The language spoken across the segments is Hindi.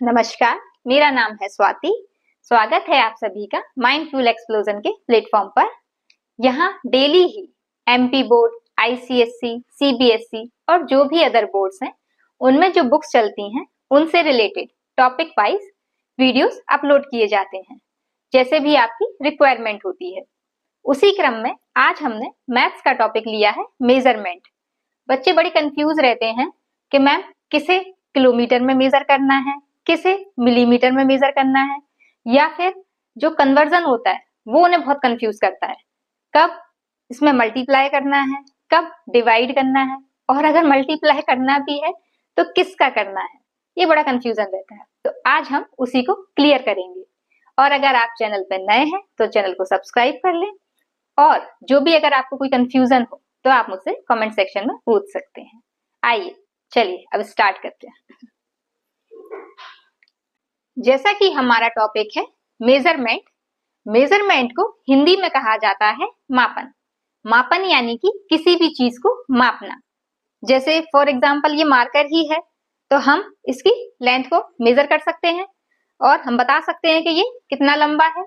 नमस्कार, मेरा नाम है स्वाति। स्वागत है आप सभी का माइंडफुल एक्सप्लोजन के प्लेटफॉर्म पर। यहाँ डेली ही एमपी बोर्ड, आईसीएससी, सीबीएसई और जो भी अदर बोर्ड्स हैं उनमें जो बुक्स चलती हैं उनसे related topic wise videos upload किए जाते हैं, जैसे भी आपकी रिक्वायरमेंट होती है। उसी क्रम में आज हमने मैथ्स का टॉपिक लिया है, मेजरमेंट। बच्चे बड़े कंफ्यूज रहते हैं कि मैम किसे किलोमीटर में मेजर करना है, किसे मिलीमीटर में मेजर करना है, या फिर जो कन्वर्जन होता है वो उन्हें बहुत कंफ्यूज करता है। कब इसमें मल्टीप्लाई करना है, कब डिवाइड करना है, और अगर मल्टीप्लाई करना भी है तो किसका करना है, ये बड़ा कंफ्यूजन रहता है। तो आज हम उसी को क्लियर करेंगे। और अगर आप चैनल पर नए हैं तो चैनल को सब्सक्राइब कर लें, और जो भी अगर आपको कोई कंफ्यूजन हो तो आप मुझसे कमेंट सेक्शन में पूछ सकते हैं। आइए चलिए अब स्टार्ट करते हैं। जैसा कि हमारा टॉपिक है मेजरमेंट। मेजरमेंट को हिंदी में कहा जाता है मापन। मापन यानी कि किसी भी चीज को मापना। जैसे फॉर एग्जांपल ये मार्कर ही है तो हम इसकी लेंथ को मेजर कर सकते हैं और हम बता सकते हैं कि ये कितना लंबा है।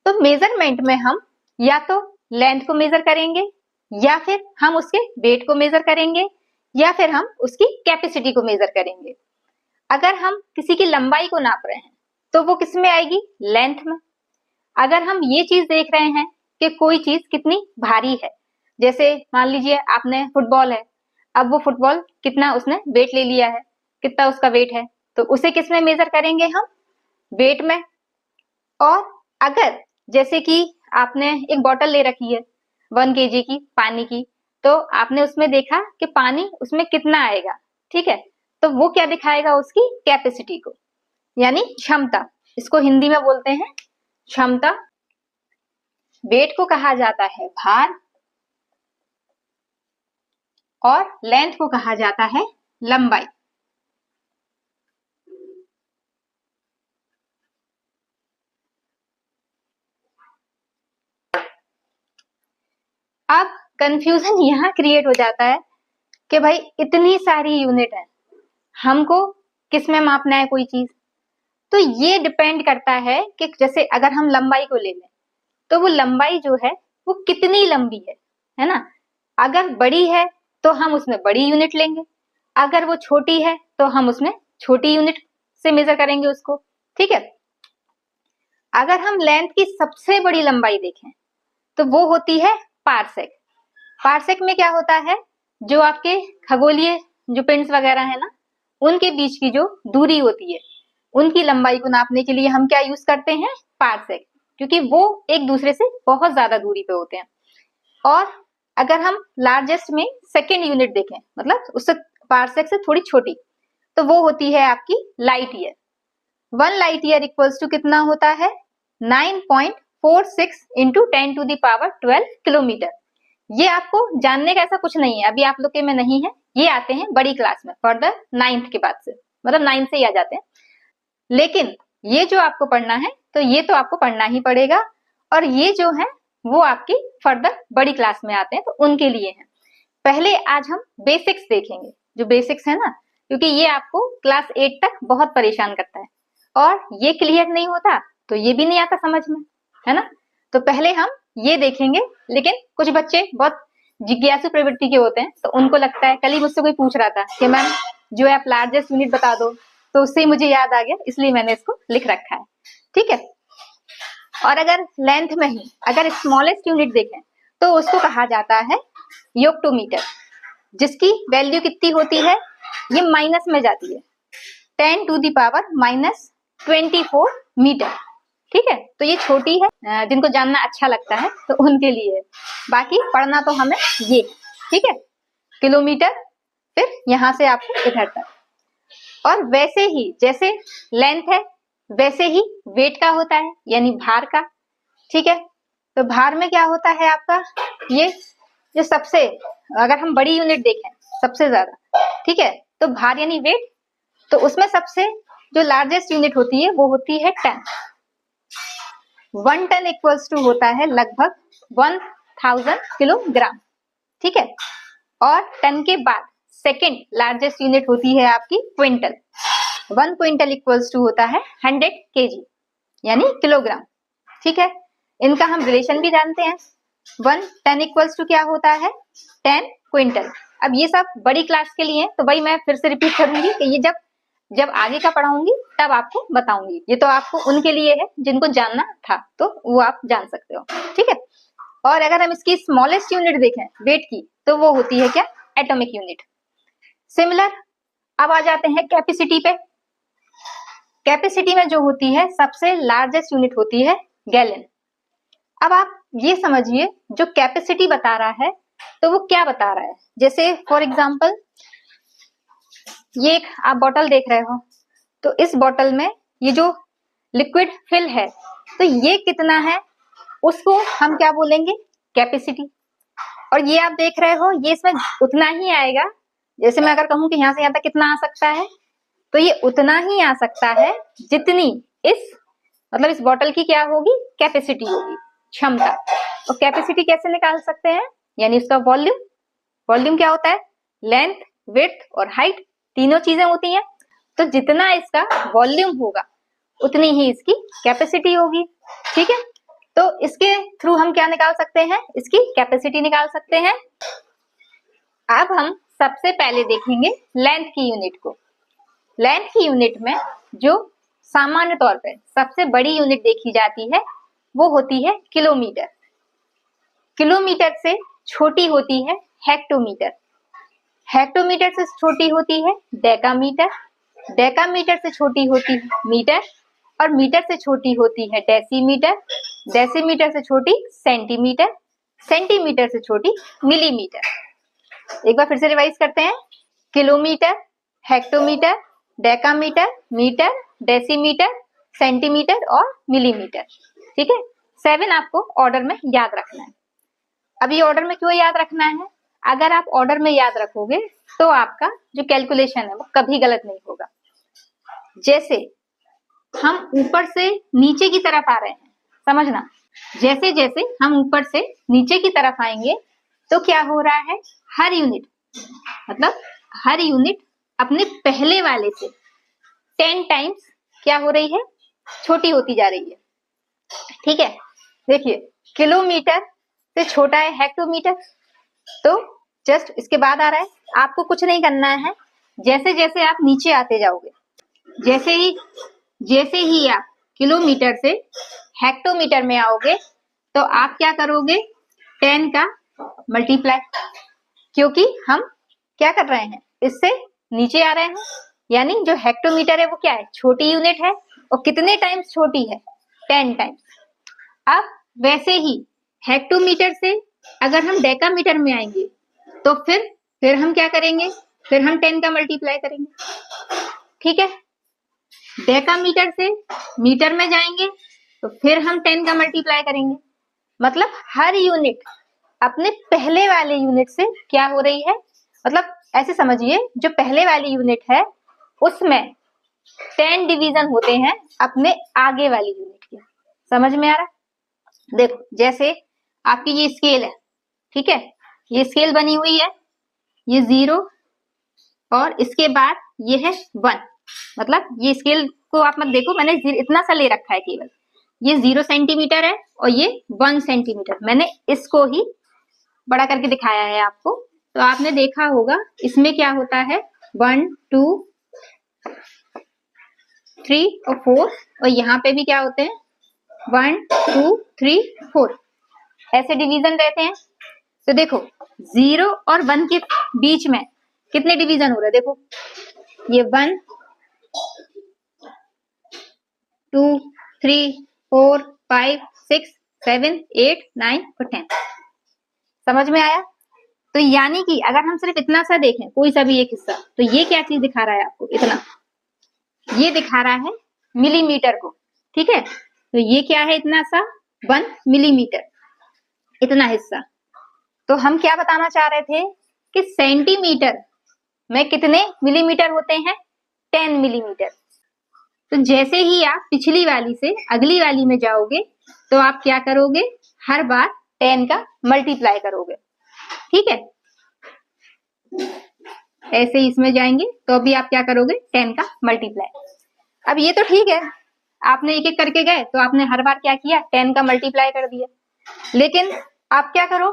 तो मेजरमेंट में हम या तो लेंथ को मेजर करेंगे, या फिर हम उसके वेट को मेजर करेंगे, या फिर हम उसकी कैपेसिटी को मेजर करेंगे। अगर हम किसी की लंबाई को नाप रहे हैं तो वो किस में आएगी? लेंथ में। अगर हम ये चीज देख रहे हैं कि कोई चीज कितनी भारी है, जैसे मान लीजिए आपने फुटबॉल है, अब वो फुटबॉल कितना उसने वेट ले लिया है, कितना उसका वेट है, तो उसे किस में मेजर करेंगे हम? वेट में। और अगर जैसे कि आपने एक बोतल ले रखी है 1 kg की पानी की, तो आपने उसमें देखा कि पानी उसमें कितना आएगा, ठीक है, तो वो क्या दिखाएगा? उसकी कैपेसिटी को, यानी क्षमता। इसको हिंदी में बोलते हैं क्षमता। वेट को कहा जाता है भार, और लेंथ को कहा जाता है लंबाई। अब कंफ्यूजन यहाँ क्रिएट हो जाता है कि भाई इतनी सारी यूनिट है, हमको किस में मापना है कोई चीज? तो ये डिपेंड करता है कि जैसे अगर हम लंबाई को ले लें तो वो लंबाई जो है वो कितनी लंबी है ना। अगर बड़ी है तो हम उसमें बड़ी यूनिट लेंगे, अगर वो छोटी है तो हम उसमें छोटी यूनिट से मेजर करेंगे उसको, ठीक है। अगर हम लेंथ की सबसे बड़ी लंबाई देखें तो वो होती है पारसेक। पारसेक में क्या होता है? जो आपके खगोलीय जो पिंड्स वगैरह है ना, उनके बीच की जो दूरी होती है, उनकी लंबाई को नापने के लिए हम क्या यूज करते हैं? पारसेक, क्योंकि वो एक दूसरे से बहुत ज्यादा दूरी पे होते हैं। और अगर हम लार्जेस्ट में सेकेंड यूनिट देखें, मतलब उससे पारसेक से थोड़ी छोटी, तो वो होती है आपकी light year. 1 light year equals to कितना होता है? 9.46 इंटू 10⁻12 किलोमीटर। ये आपको जानने का ऐसा कुछ नहीं है, अभी आप लोग के में नहीं है, ये आते हैं बड़ी क्लास में, फर्दर 9th के बाद से, मतलब 9 से ही आ जाते हैं। लेकिन ये जो आपको पढ़ना है तो ये तो आपको पढ़ना ही पड़ेगा, और ये जो है वो आपकी फर्दर बड़ी क्लास में आते हैं, तो उनके लिए है। पहले आज हम बेसिक्स देखेंगे, जो बेसिक्स है ना, क्योंकि ये आपको क्लास 8 तक बहुत परेशान करता है, और ये क्लियर नहीं होता तो ये भी नहीं आता समझ में, है ना। तो पहले हम ये देखेंगे। लेकिन कुछ बच्चे बहुत जिज्ञासु प्रवृत्ति के होते हैं, तो उनको लगता है, कल ही मुझसे कोई पूछ रहा था कि मैम जो है आप लार्जेस्ट यूनिट बता दो, तो उससे ही मुझे याद आ गया, इसलिए मैंने इसको लिख रखा है, ठीक है। और अगर लेंथ में ही अगर स्मॉलेस्ट यूनिट देखें तो उसको कहा जाता है योक्टोमीटर, जिसकी वैल्यू कितनी होती है? ये माइनस में जाती है, 10⁻24 मीटर, ठीक है। तो ये छोटी है, जिनको जानना अच्छा लगता है तो उनके लिए है, बाकी पढ़ना तो हमें ये, ठीक है, किलोमीटर, फिर यहां से आपको इधर तक। और वैसे ही जैसे लेंथ है वैसे ही वेट का होता है, यानी भार का, ठीक है। तो भार में क्या होता है आपका? ये जो सबसे, अगर हम बड़ी यूनिट देखें सबसे ज्यादा, ठीक है, तो भार यानी वेट, तो उसमें सबसे जो लार्जेस्ट यूनिट होती है वो होती है टन। 1 टन इक्वल्स टू होता है लगभग 1000 किलोग्राम, ठीक है। और टन के बाद सेकेंड लार्जेस्ट यूनिट होती है आपकी क्विंटल। 1 क्विंटल इक्वल्स टू होता है 100 kg यानी किलोग्राम। ठीक है, इनका हम रिलेशन भी जानते हैं। 1 10 इक्वल्स टू क्या होता है 10 क्विंटल। अब ये सब बड़ी क्लास के लिए है, तो भाई मैं फिर से रिपीट करूंगी कि ये जब आगे का पढ़ाऊंगी तब आपको बताऊंगी। ये तो आपको उनके लिए है जिनको जानना था, तो वो आप जान सकते हो। ठीक है, और अगर हम इसकी स्मॉलेस्ट यूनिट देखें वेट की, तो वो होती है क्या एटॉमिक यूनिट। सिमिलर अब आ जाते हैं कैपेसिटी पे। कैपेसिटी में जो होती है सबसे लार्जेस्ट यूनिट होती है गैलन। अब आप ये समझिए जो कैपेसिटी बता रहा है तो वो क्या बता रहा है। जैसे फॉर एग्जांपल ये एक आप बोतल देख रहे हो, तो इस बोतल में ये जो लिक्विड फिल है तो ये कितना है उसको हम क्या बोलेंगे कैपेसिटी। और ये आप देख रहे हो ये इसमें उतना ही आएगा। जैसे मैं अगर कहूं कि यहाँ से यहाँ तक कितना आ सकता है, तो ये उतना ही आ सकता है जितनी इस मतलब इस बोतल की क्या होगी कैपेसिटी होगी, क्षमता। और कैपेसिटी कैसे निकाल सकते हैं, यानी इसका वॉल्यूम। वॉल्यूम क्या होता है लेंथ, विड्थ और हाइट, तीनों चीजें होती हैं। तो जितना इसका वॉल्यूम होगा उतनी ही इसकी कैपेसिटी होगी। ठीक है, तो इसके थ्रू हम क्या निकाल सकते हैं, इसकी कैपेसिटी निकाल सकते हैं। अब हम सबसे पहले देखेंगे लेंथ की यूनिट को। लेंथ की यूनिट में जो सामान्य तौर पे सबसे बड़ी यूनिट देखी जाती है वो होती है किलोमीटर। किलोमीटर से छोटी होती है हेक्टोमीटर। हेक्टोमीटर से छोटी होती है डेकामीटर। डेकामीटर से छोटी होती है मीटर, और मीटर से छोटी होती है डेसीमीटर। डेसीमीटर से छोटी सेंटीमीटर। सेंटीमीटर से छोटी मिलीमीटर। एक बार फिर से रिवाइज करते हैं, kilometre, hectometre, decametre, metre, decimetre, centimetre और मिलीमीटर। ठीक है, 7 आपको ऑर्डर में याद रखना है। अब ये ऑर्डर में क्यों याद रखना है, अगर आप ऑर्डर में याद रखोगे तो आपका जो कैलकुलेशन है वो कभी गलत नहीं होगा। जैसे हम ऊपर से नीचे की तरफ आ रहे हैं, समझना, जैसे जैसे हम ऊपर से नीचे की तरफ आएंगे तो क्या हो रहा है, हर यूनिट मतलब हर यूनिट अपने पहले वाले से 10 टाइम्स क्या हो रही है, छोटी होती जा रही है। ठीक है, देखिए किलोमीटर से छोटा है हेक्टोमीटर, तो जस्ट इसके बाद आ रहा है। आपको कुछ नहीं करना है, जैसे जैसे आप नीचे आते जाओगे, जैसे ही आप किलोमीटर से हेक्टोमीटर में आओगे तो आप क्या करोगे 10 का मल्टीप्लाई, क्योंकि हम क्या कर रहे हैं इससे नीचे आ रहे हैं। यानी जो हेक्टोमीटर है वो क्या है, छोटी यूनिट है, और कितने टाइम्स छोटी है 10 टाइम्स। अब वैसे ही हेक्टोमीटर से अगर हम डेकामीटर में आएंगे तो फिर हम क्या करेंगे, फिर हम 10 का मल्टीप्लाई करेंगे। ठीक है, डेकामीटर से मीटर में जाएंगे तो फिर हम 10 का मल्टीप्लाई करेंगे। मतलब हर यूनिट अपने पहले वाले यूनिट से क्या हो रही है, मतलब ऐसे समझिए जो पहले वाली यूनिट है उसमें 10 डिवीजन होते हैं अपने आगे वाली यूनिट के। समझ में आ रहा, देखो जैसे आपकी ये स्केल है, ठीक है, ये स्केल बनी हुई है, ये 0 और इसके बाद ये है 1। मतलब ये स्केल को आप मत देखो, मैंने इतना सा ले रखा है केवल, ये 0 सेंटीमीटर है और ये 1 सेंटीमीटर, मैंने इसको ही बड़ा करके दिखाया है आपको। तो आपने देखा होगा इसमें क्या होता है 1 2 3 और 4, और यहाँ पे भी क्या होते हैं 1 2 3 4, ऐसे डिवीजन रहते हैं। तो देखो 0 और 1 के बीच में कितने डिवीजन हो रहे हैं, देखो ये 1 2 3 4 5 6 7 8 9 और 10। समझ में आया। तो यानी कि अगर हम सिर्फ इतना सा देखें कोई सा भी एक हिस्सा, तो ये क्या चीज दिखा रहा है आपको, इतना, ये दिखा रहा है मिलीमीटर को। ठीक है, तो ये क्या है इतना सा 1 मिलीमीटर, इतना हिस्सा। तो हम क्या बताना चाह रहे थे कि सेंटीमीटर में कितने मिलीमीटर होते हैं 10 मिलीमीटर। तो जैसे ही आप पिछली वाली से अगली वाली में जाओगे तो आप क्या करोगे, हर बार 10 का मल्टीप्लाई करोगे। ठीक है, ऐसे ही इसमें जाएंगे तो अभी आप क्या करोगे 10 का मल्टीप्लाई। अब ये तो ठीक है, आपने एक एक करके गए तो आपने हर बार क्या किया 10 का मल्टीप्लाई कर दिया। लेकिन आप क्या करो,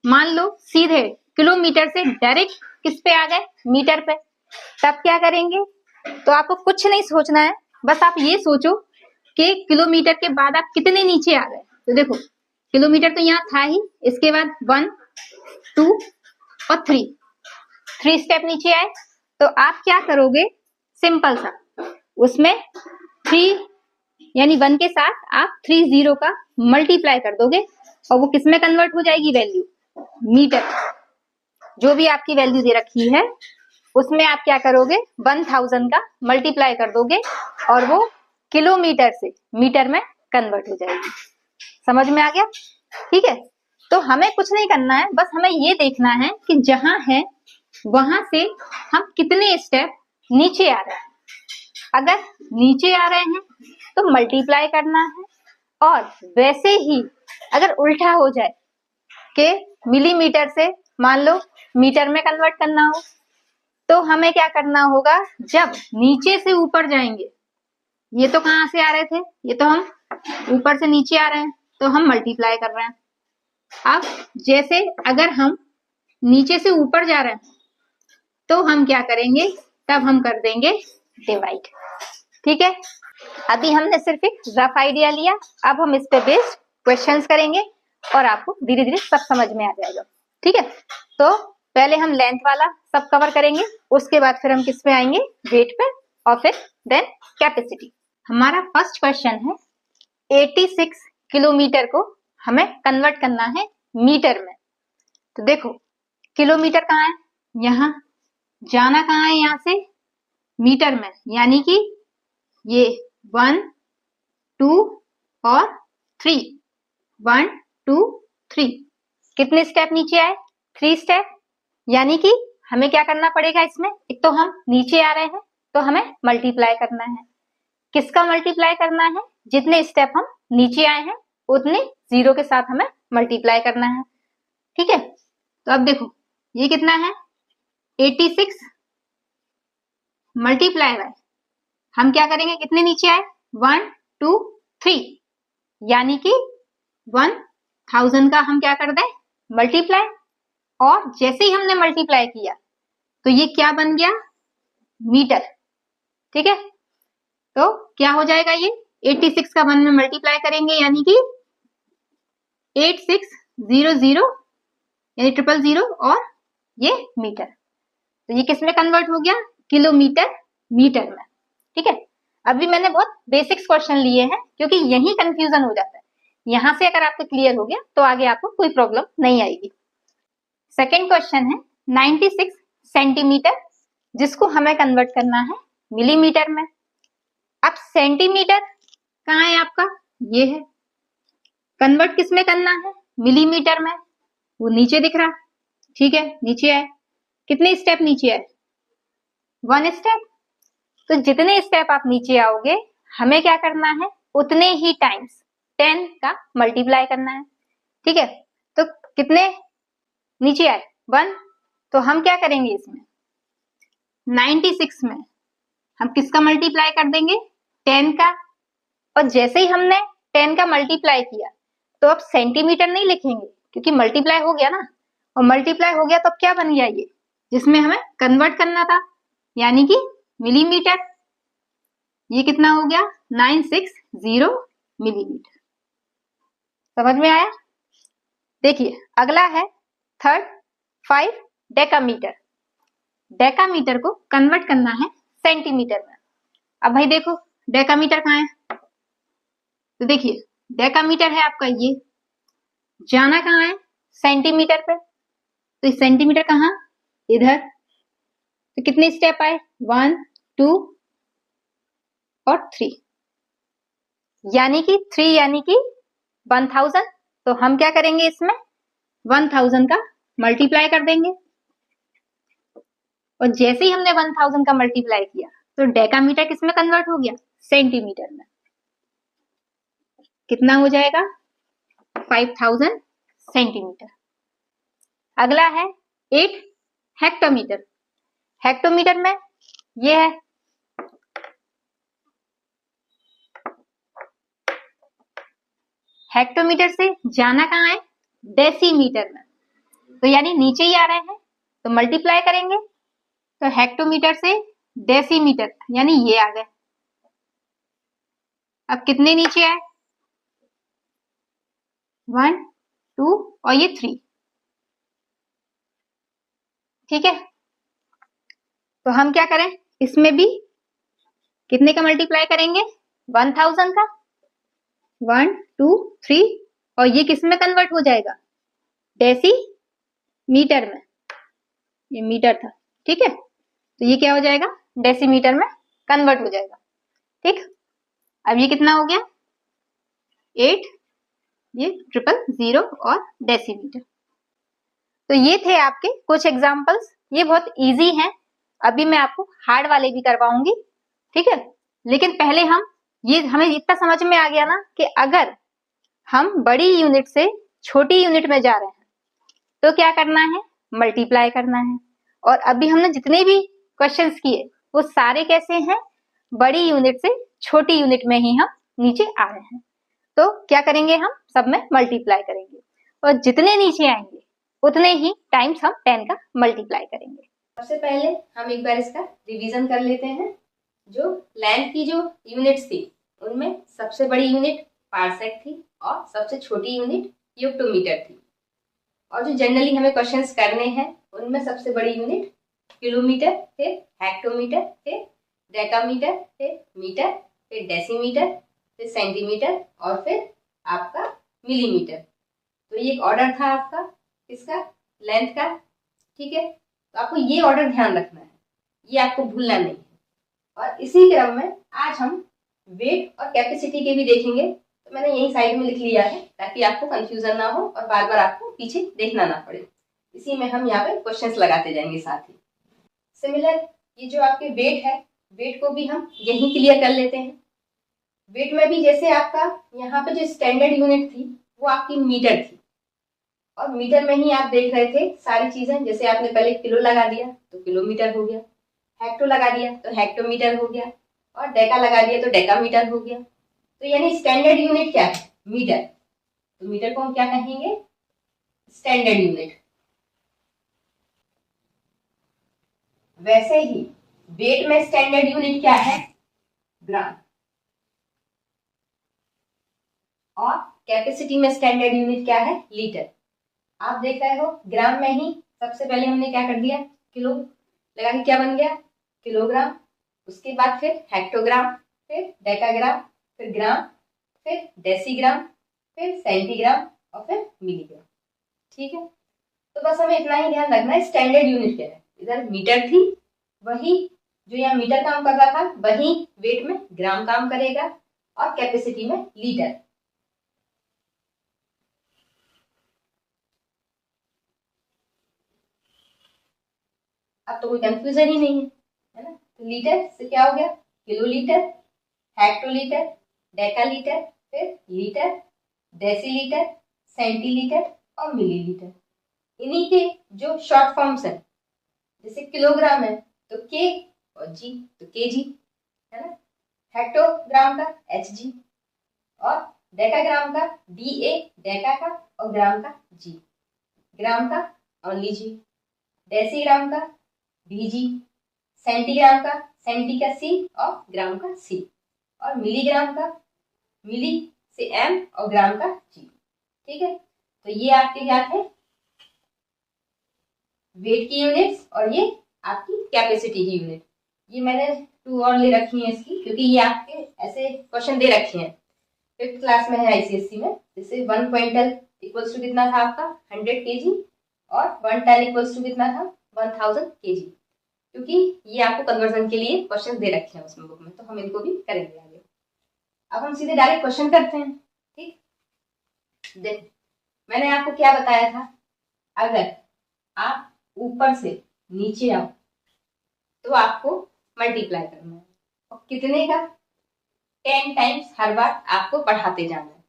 मान लो सीधे किलोमीटर से डायरेक्ट किस पे आ गए मीटर पे, तब क्या करेंगे? तो आपको कुछ नहीं सोचना है, बस आप ये सोचो कि किलोमीटर के बाद आप कितने नीचे आ गए। तो देखो किलोमीटर तो यहाँ था ही, इसके बाद 1 2 और 3 स्टेप नीचे आए। तो आप क्या करोगे, सिंपल सा उसमें 3 यानी 1 के साथ आप 30 का मल्टीप्लाई कर दोगे और वो किस में कन्वर्ट हो जाएगी वैल्यू, मीटर। जो भी आपकी वैल्यू दे रखी है उसमें आप क्या करोगे 1000 का मल्टीप्लाई कर दोगे और वो किलोमीटर से मीटर में कन्वर्ट हो जाएगी। समझ में आ गया? ठीक है, तो हमें कुछ नहीं करना है, बस हमें ये देखना है कि जहां है वहां से हम कितने स्टेप नीचे आ रहे हैं। अगर नीचे आ रहे हैं तो मल्टीप्लाई करना है, और वैसे ही अगर उल्टा हो जाए कि मिलीमीटर से मान लो मीटर में कन्वर्ट करना हो, तो हमें क्या करना होगा, जब नीचे से ऊपर जाएंगे, ये तो कहां से आ रहे थे, ये तो हम ऊपर से नीचे आ रहे हैं तो हम मल्टीप्लाई कर रहे हैं। अब जैसे अगर हम नीचे से ऊपर जा रहे हैं तो हम क्या करेंगे, तब हम कर देंगे डिवाइड। ठीक है, अभी हमने सिर्फ एक रफ आइडिया लिया, अब हम इस पे बेस्ड क्वेश्चंस करेंगे और आपको धीरे धीरे सब समझ में आ जाएगा। ठीक है, तो पहले हम लेंथ वाला सब कवर करेंगे, उसके बाद फिर हम किस पे आएंगे, वेट पे, और फिर देन कैपेसिटी। हमारा फर्स्ट क्वेश्चन है 86 किलोमीटर को हमें कन्वर्ट करना है मीटर में। तो देखो किलोमीटर कहाँ है, यहाँ, जाना कहाँ है यहाँ से, मीटर में, यानी कि ये 1 2 और 3, 1 2 3, कितने स्टेप नीचे आए, 3 स्टेप। यानी कि हमें क्या करना पड़ेगा इसमें, एक तो हम नीचे आ रहे हैं तो हमें मल्टीप्लाई करना है। किसका मल्टीप्लाई करना है, जितने स्टेप हम नीचे आए हैं उतने 0 के साथ हमें मल्टीप्लाई करना है। ठीक है, तो अब देखो ये कितना है 86 मल्टीप्लाई बाय, हम क्या करेंगे, कितने नीचे आए 1 2 3, यानी कि 1000 का हम क्या कर दें मल्टीप्लाई, और जैसे ही हमने मल्टीप्लाई किया तो ये क्या बन गया, मीटर। ठीक है, तो क्या हो जाएगा, ये 86 का 1 में मल्टीप्लाई करेंगे यानी कि 8600 यानी 000 और ये मीटर, तो ये किस में कन्वर्ट हो गया, किलोमीटर मीटर में। ठीक है, अभी मैंने बहुत बेसिक्स क्वेश्चन लिए हैं क्योंकि यही कंफ्यूजन हो जाता है, यहां से अगर आपको क्लियर हो गया तो आगे आपको कोई प्रॉब्लम नहीं आएगी। सेकेंड क्वेश्चन है 96 सेंटीमीटर, जिसको हमें कन्वर्ट करना है मिलीमीटर में। अब सेंटीमीटर कहाँ है आपका, ये है, कन्वर्ट किस में करना है, मिलीमीटर में, वो नीचे दिख रहा। ठीक है, नीचे आए, कितने स्टेप नीचे आए, 1 स्टेप। तो जितने स्टेप आप नीचे आओगे हमें क्या करना है, उतने ही टाइम्स 10 का मल्टीप्लाई करना है। ठीक है, तो कितने नीचे आए 1, तो हम क्या करेंगे इसमें 96 में हम किसका मल्टीप्लाई कर देंगे 10 का, और जैसे ही हमने 10 का मल्टीप्लाई किया तो अब सेंटीमीटर नहीं लिखेंगे क्योंकि मल्टीप्लाई हो गया ना, और मल्टीप्लाई हो गया तो क्या बन गया ये, जिसमें हमें कन्वर्ट करना था, यानी कि मिलीमीटर। ये कितना हो गया 960 मिलीमीटर। समझ में आया? देखिए अगला है थर्ड 5 डेकामीटर। डेकामीटर को कन्वर्ट करना है सेंटीमीटर में। अब भाई देखो डेकामीटर कहाँ है, तो देखिए डेकामीटर है आपका ये, जाना कहाँ है सेंटीमीटर पे, तो ये सेंटीमीटर कहाँ, इधर। तो कितने स्टेप आए 1 2 और 3, यानी कि 3 यानी कि 1000। तो हम क्या करेंगे इसमें 1000 का मल्टीप्लाई कर देंगे, और जैसे ही हमने 1000 का मल्टीप्लाई किया तो डेकामीटर किस में कन्वर्ट हो गया, सेंटीमीटर में। कितना हो जाएगा 5000 सेंटीमीटर। अगला है 8 हेक्टोमीटर। हेक्टोमीटर में ये है, हेक्टोमीटर से जाना कहाँ है, डेसीमीटर में, तो यानी नीचे ही आ रहे हैं तो मल्टीप्लाई करेंगे, तो हेक्टोमीटर से डेसीमीटर यानी ये आ गए। अब कितने नीचे आए, 1 2 और ये 3, ठीक है। तो हम क्या करें, इसमें भी कितने का मल्टीप्लाई करेंगे, 1000 का, 1 2 3, और ये किस में कन्वर्ट हो जाएगा, डेसी मीटर में, ये मीटर था, ठीक है, तो ये क्या हो जाएगा, डेसीमीटर में कन्वर्ट हो जाएगा, ठीक। अब ये कितना हो गया, 8, ये 000 और डेसीमीटर। तो ये थे आपके कुछ एग्जाम्पल्स, ये बहुत इजी हैं। अभी मैं आपको हार्ड वाले भी करवाऊंगी, ठीक है। लेकिन पहले हमें इतना समझ में आ गया ना कि अगर हम बड़ी यूनिट से छोटी यूनिट में जा रहे हैं तो क्या करना है, मल्टीप्लाई करना है। और अभी हमने जितने भी क्वेश्चंस किए वो सारे कैसे हैं, बड़ी यूनिट से छोटी यूनिट में ही हम नीचे आ रहे हैं। तो क्या करेंगे, हम सब में मल्टीप्लाई करेंगे और जितने नीचे आएंगे उतने ही टाइम्स हम 10 का मल्टीप्लाई करेंगे। सबसे पहले हम एक बार इसका रिवीजन कर लेते हैं। जो लेंथ की जो यूनिट्स थी उनमें सबसे बड़ी यूनिट पारसेक थी और सबसे छोटी यूनिट यूक्टोमीटर थी। और जो जनरली हमें क्वेश्चंस करने हैं उनमें सबसे बड़ी यूनिट किलोमीटर, फिर हेक्टोमीटर, फिर डेकामीटर, फिर मीटर, फिर डेसीमीटर, फिर सेंटीमीटर और फिर आपका मिलीमीटर। तो ये एक ऑर्डर था आपका इसका लेंथ का, ठीक है। तो आपको ये ऑर्डर ध्यान रखना है, ये आपको भूलना नहीं है। और इसी क्रम में आज हम वेट और कैपेसिटी के भी देखेंगे, तो मैंने यही साइड में लिख लिया है ताकि आपको कंफ्यूजन ना हो और बार बार आपको पीछे देखना ना पड़े। इसी में हम यहाँ पे क्वेश्चंस लगाते जाएंगे साथ ही। सिमिलर ये जो आपके वेट है, वेट को भी हम यही क्लियर कर लेते हैं। वेट में भी जैसे आपका यहाँ पे जो स्टैंडर्ड यूनिट थी वो आपकी मीटर थी, और मीटर में ही आप देख रहे थे सारी चीजें। जैसे आपने पहले किलो लगा दिया तो किलोमीटर हो गया, हेक्टो लगा दिया तो हेक्टोमीटर हो गया, और डेका लगा दिया तो डेकामीटर हो गया। तो यानी स्टैंडर्ड यूनिट क्या है, मीटर। तो मीटर को हम क्या कहेंगे, स्टैंडर्ड यूनिट। वैसे ही वेट में स्टैंडर्ड यूनिट क्या है, ग्राम। और कैपेसिटी में स्टैंडर्ड यूनिट क्या है, लीटर। आप देख रहे हो ग्राम में ही सबसे पहले हमने क्या कर दिया, किलो लगा के क्या बन गया, किलोग्राम। उसके बाद फिर हेक्टोग्राम, फिर डेकाग्राम, फिर ग्राम, फिर डेसीग्राम, फिर सेंटीग्राम और फिर मिलीग्राम, ठीक है। तो बस हमें इतना ही ध्यान रखना है स्टैंडर्ड यूनिट क्या है। इधर मीटर थी, वही जो यहाँ मीटर काम कर रहा था वही वेट में ग्राम काम करेगा, और कैपेसिटी में लीटर। अब तो कोई कंफ्यूजन ही नहीं है ना। तो लीटर से क्या हो गया, किलोलीटर, हेक्टोलीटर, डेकालीटर, फिर लीटर, डेसीलीटर, सेंटीलीटर और मिलीलीटर। इन्हीं के जो शॉर्ट फॉर्म्स है, जैसे किलोग्राम है तो के और जी तो केजी है ना, हेक्टोग्राम का एचजी, और डेकाग्राम का डीए डेका का, और ग्राम का जी, ग्राम का ओनली जी, डेसीग्राम का डीजी, सेंटीग्राम का सेंटी का सी और ग्राम का सी, और मिलीग्राम का मिली से एम और ग्राम का जी, ठीक है। तो ये आपके क्या थे, वेट की यूनिट्स, और ये आपकी कैपेसिटी की यूनिट। ये मैंने 2 और ले रखी है इसकी, क्योंकि ये आपके ऐसे क्वेश्चन दे रखे हैं 5th क्लास में है आईसीएससी में। जैसे 1 क्विंटल इक्वल्स टू कितना था आपका 100 केजी, और 1 टन इक्वल्स टू कितना था 1000 केजी, क्योंकि ये आपको कन्वर्जन के लिए क्वेश्चन दे रखे हैं उसमें बुक में, तो हम इनको भी करेंगे आगे। अब हम सीधे डायरेक्ट क्वेश्चन करते हैं, ठीक। देखो मैंने आपको क्या बताया था, अगर आप ऊपर से नीचे आओ तो आपको मल्टीप्लाई करना है, और कितने का, 10 टाइम्स हर बार आपको बढ़ाते जाना है।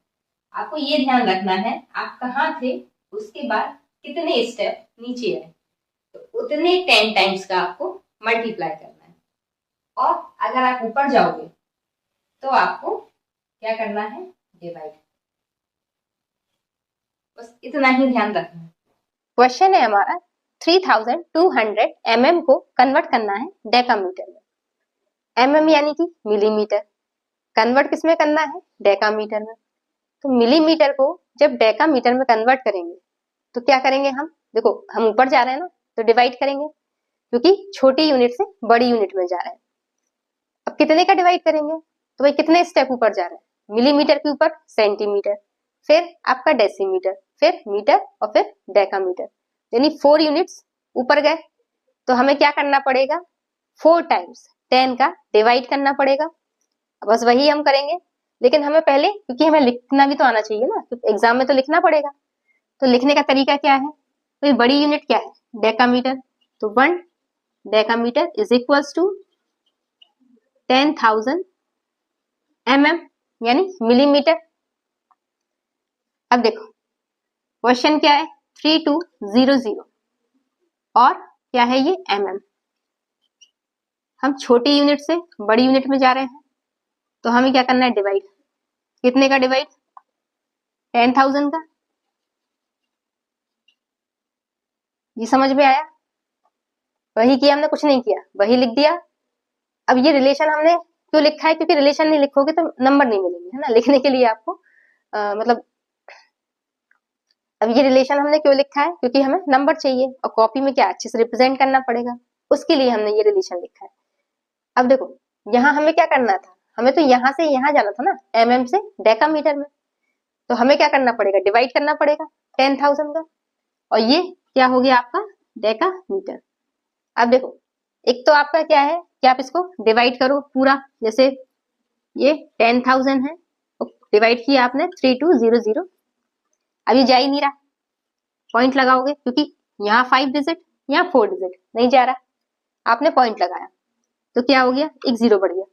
आपको ये ध्यान रखना है आप कहाँ थे, उसके बाद कितने स्टेप नीचे आए, तो उतने 10 टाइम्स का आपको मल्टीप्लाई करना है। और अगर आप ऊपर जाओगे तो आपको क्या करना है, डिवाइड। बस इतना ही ध्यान रखना है। क्वेश्चन है हमारा 3200 mm को कन्वर्ट करना है डेकामीटर में। mm यानी कि मिलीमीटर, कन्वर्ट किसमें करना है, डेकामीटर में। तो मिलीमीटर को जब डेकामीटर में कन्वर्ट करेंगे तो क्या करेंगे हम, देखो हम ऊपर जा रहे हैं ना, तो डिवाइड करेंगे क्योंकि छोटी यूनिट से बड़ी यूनिट में जा रहे हैं। अब कितने का डिवाइड करेंगे, तो भाई कितने स्टेप ऊपर जा रहे हैं, मिलीमीटर के ऊपर सेंटीमीटर, फिर आपका डेसीमीटर, फिर मीटर और फिर डेकामीटर, यानी 4 यूनिट्स ऊपर गए। तो हमें क्या करना पड़ेगा, 4 टाइम्स 10 का डिवाइड करना पड़ेगा। बस वही हम करेंगे, लेकिन हमें पहले, क्योंकि हमें लिखना भी तो आना चाहिए ना, तो एग्जाम में तो लिखना पड़ेगा। तो लिखने का तरीका क्या है, तो बड़ी यूनिट क्या है, डेकामीटर। तो 1 decametre is equals to 10,000 mm यानी मिलीमीटर। अब देखो क्वेश्चन क्या है, 3200 और क्या है ये, mm। हम छोटी यूनिट से बड़ी यूनिट में जा रहे हैं, तो हमें क्या करना है, डिवाइड। कितने का डिवाइड, 10,000 का। ये समझ में आया, वही किया हमने, कुछ नहीं किया, वही लिख दिया। अब ये रिलेशन हमने क्यों लिखा है, क्योंकि रिलेशन नहीं लिखोगे तो नंबर नहीं मिलेंगे, है ना। लिखने के लिए आपको मतलब अब ये रिलेशन हमने क्यों लिखा है, क्योंकि हमें नंबर चाहिए और कॉपी में क्या अच्छे से रिप्रेजेंट करना पड़ेगा, उसके लिए हमने ये रिलेशन लिखा है। अब देखो यहाँ हमें क्या करना था, हमें तो यहाँ से यहाँ जाना था ना, mm से डेकामीटर में। तो हमें क्या करना पड़ेगा, डिवाइड करना पड़ेगा 10,000 का, और ये क्या हो गया आपका डेकामीटर। अब देखो एक तो आपका क्या है कि आप इसको डिवाइड करो पूरा, जैसे ये 10,000 है, डिवाइड किया आपने 3200। अब ये जा ही नहीं रहा, पॉइंट लगाओगे, क्योंकि यहाँ 5 डिजिट, यहाँ 4 डिजिट नहीं जा रहा, आपने पॉइंट लगाया तो क्या हो गया, एक 0 बढ़ गया।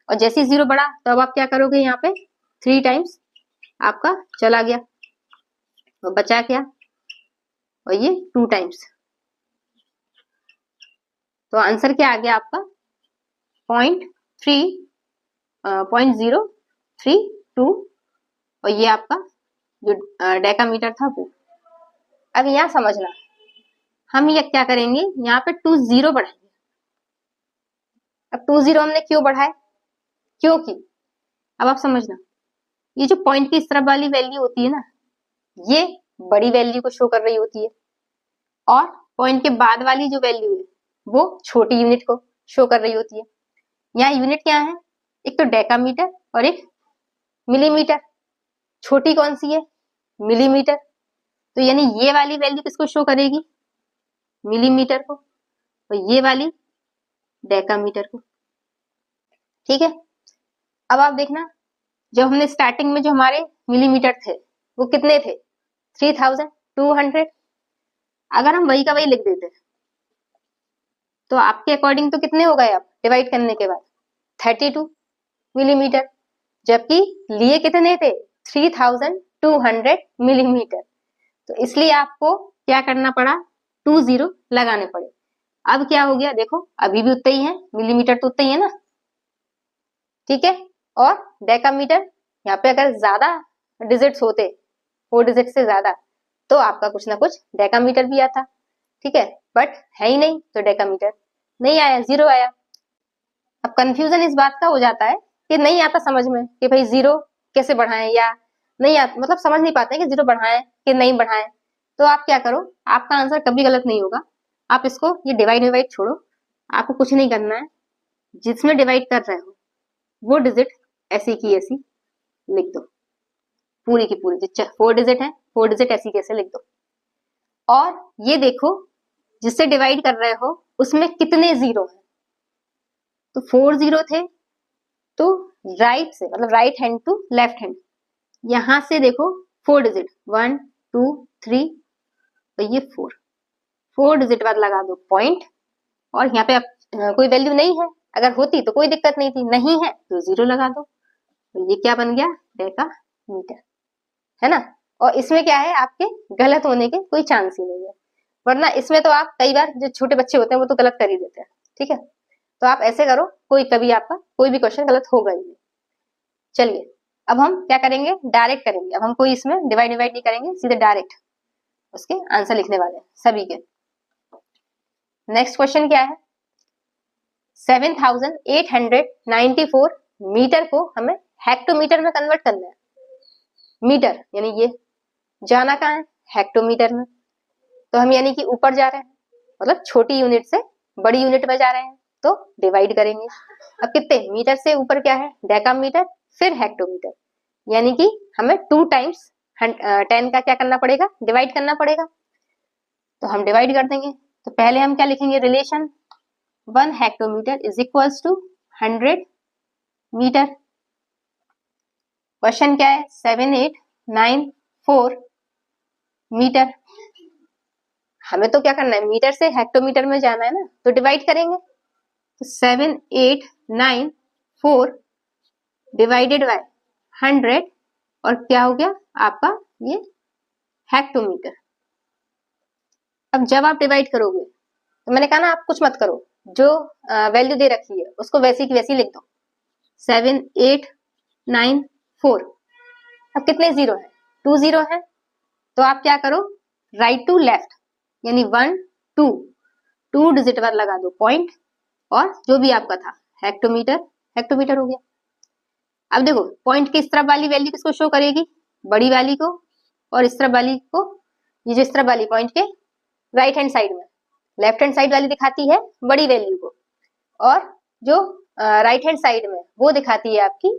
और जैसे ही 0 बढ़ा तो अब आप क्या करोगे, यहाँ पे 3 टाइम्स आपका चला गया, और बचा क्या, और ये 2 टाइम्स। तो आंसर क्या आ गया आपका 0.032, और ये आपका जो डेकामीटर था वो। अब यहाँ समझना, हम ये क्या करेंगे, यहाँ पे 2 0 बढ़ाएंगे। अब 2 0 हमने क्यों बढ़ाए, क्योंकि अब आप समझना, ये जो पॉइंट की इस तरफ वाली वैल्यू होती है ना, ये बड़ी वैल्यू को शो कर रही होती है, और पॉइंट के बाद वाली जो वैल्यू है वो छोटी यूनिट को शो कर रही होती है। यहाँ यूनिट क्या है, एक तो डेकामीटर और एक मिलीमीटर। छोटी कौन सी है, मिलीमीटर। तो यानी ये वाली वैल्यू किसको शो करेगी, मिलीमीटर को, और ये वाली डेकामीटर को। ठीक है, अब आप देखना, जब हमने स्टार्टिंग में जो हमारे मिलीमीटर थे वो कितने थे, 3200। अगर हम वही का वही लिख देते तो आपके अकॉर्डिंग तो कितने हो गए, आप डिवाइड करने के बाद 32 मिलीमीटर, जबकि लिए कितने थे, 3200 मिलीमीटर। तो इसलिए आपको क्या करना पड़ा, 2 0 लगाने पड़े। अब क्या हो गया, देखो अभी भी उतना ही है, मिलीमीटर तो उतना ही है ना, ठीक है। और डेकामीटर, यहाँ पे अगर ज्यादा डिजिट्स होते, 4 डिजिट से ज्यादा, तो आपका कुछ ना कुछ डेकामीटर भी आता, ठीक है, बट है ही नहीं, तो डेकामीटर नहीं आया, 0 आया। अब कंफ्यूजन इस बात का हो जाता है कि नहीं आता समझ में कि भाई 0 कैसे बढ़ाएं, या नहीं आता, मतलब समझ नहीं पाते कि 0 बढ़ाएं कि नहीं बढ़ाएं। तो आप क्या करो, आपका आंसर कभी गलत नहीं होगा। आप इसको, ये डिवाइड छोड़ो, आपको कुछ नहीं करना है, जिसमें डिवाइड कर रहे हो वो डिजिट ऐसी की ऐसी लिख दो, पूरी की पूरी, जो 4 डिजिट है 4 डिजिट ऐसी कैसे लिख दो। और ये देखो जिससे डिवाइड कर रहे हो उसमें कितने 0 हैं, तो 4 0 थे, तो राइट से, मतलब right hand to left hand, यहां से देखो 4 डिजिट, 1 2 3, तो ये 4 डिजिट बाद लगा दो पॉइंट, और यहाँ पे अब कोई वैल्यू नहीं है, अगर होती तो कोई दिक्कत नहीं थी, नहीं है तो 0 लगा दो, तो ये क्या बन गया, डेकामीटर, है ना। और इसमें क्या है, आपके गलत होने के कोई चांस ही नहीं है, वरना इसमें तो आप कई बार जो छोटे बच्चे होते हैं वो तो गलत कर ही देते हैं, ठीक है, तो आप ऐसे करो, कभी आपका कोई भी क्वेश्चन गलत होगा ही नहीं। चलिए अब हम क्या करेंगे, डायरेक्ट करेंगे। अब हम कोई इसमें डिवाइड नहीं करेंगे, सीधे डायरेक्ट उसके आंसर लिखने वाले हैं सभी के। नेक्स्ट क्वेश्चन क्या है, 7894 मीटर को हमें हेक्टोमीटर में कन्वर्ट करना है। मीटर यानी ये जाना कहाँ है, हेक्टोमीटर में। तो हम यानी कि ऊपर जा रहे हैं, मतलब छोटी यूनिट से बड़ी यूनिट में जा रहे हैं, तो डिवाइड करेंगे। अब कितने, मीटर से ऊपर क्या है, डेकामीटर, फिर हेक्टोमीटर, यानी कि हमें 2 टाइम्स 10 का क्या करना पड़ेगा, डिवाइड करना पड़ेगा। तो हम डिवाइड कर देंगे। तो पहले हम क्या लिखेंगे, relation 1 hectometre is equals to 100 metre. Question क्या है, 7894 मीटर। हमें तो क्या करना है, मीटर से हेक्टोमीटर में जाना है ना, तो डिवाइड करेंगे। तो 7894 डिवाइडेड बाय 100 और क्या हो गया आपका ये हेक्टोमीटर। अब जब आप डिवाइड करोगे तो मैंने कहा ना आप कुछ मत करो, जो वैल्यू दे रखी है उसको वैसी की वैसी लिख दो, 7894। अब कितने जीरो है, 2 जीरो है, तो आप क्या करो, राइट टू लेफ्ट, यानी 1 2 डिजिट पर लगा दो पॉइंट, और जो भी आपका था हेक्टोमीटर हेक्टोमीटर हो गया। अब देखो पॉइंट की इस तरफ वाली वैल्यू किसको शो करेगी, बड़ी वाली को, और इस तरफ वाली को, ये जो इस तरफ वाली पॉइंट के राइट हैंड साइड में, लेफ्ट हैंड साइड वाली दिखाती है बड़ी वैल्यू को, और जो राइट हैंड साइड में वो दिखाती है आपकी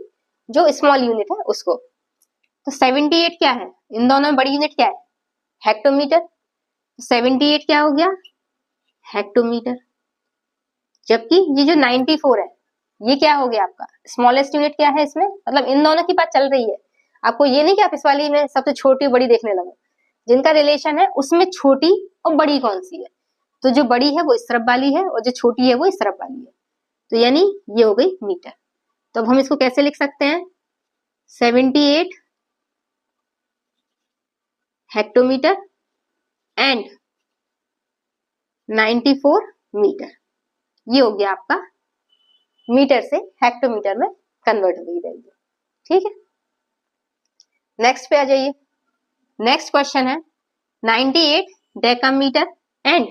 जो स्मॉल यूनिट है उसको। तो 78 क्या है, इन दोनों में बड़ी यूनिट क्या है, हेक्टोमीटर। 78 क्या हो गया, हेक्टोमीटर। जबकि ये जो 94 है ये क्या हो गया आपका, स्मॉलेस्ट यूनिट क्या है इसमें, मतलब इन दोनों की बात चल रही है। आपको ये नहीं कि आप इस वाली में सबसे छोटी बड़ी देखने लगो, जिनका रिलेशन है उसमें छोटी और बड़ी कौन सी है, तो जो बड़ी है वो इस तरफ वाली है और जो छोटी है वो इस तरफ वाली है। तो यानी ये हो गई मीटर। तो अब हम इसको कैसे लिख सकते हैं, 78 हेक्टोमीटर एंड 94 मीटर, ये हो गया आपका मीटर से हेक्टोमीटर में कन्वर्ट हुई वैल्यू। ठीक है, नेक्स्ट पे आ जाइए। नेक्स्ट क्वेश्चन है 98 डेकामीटर एंड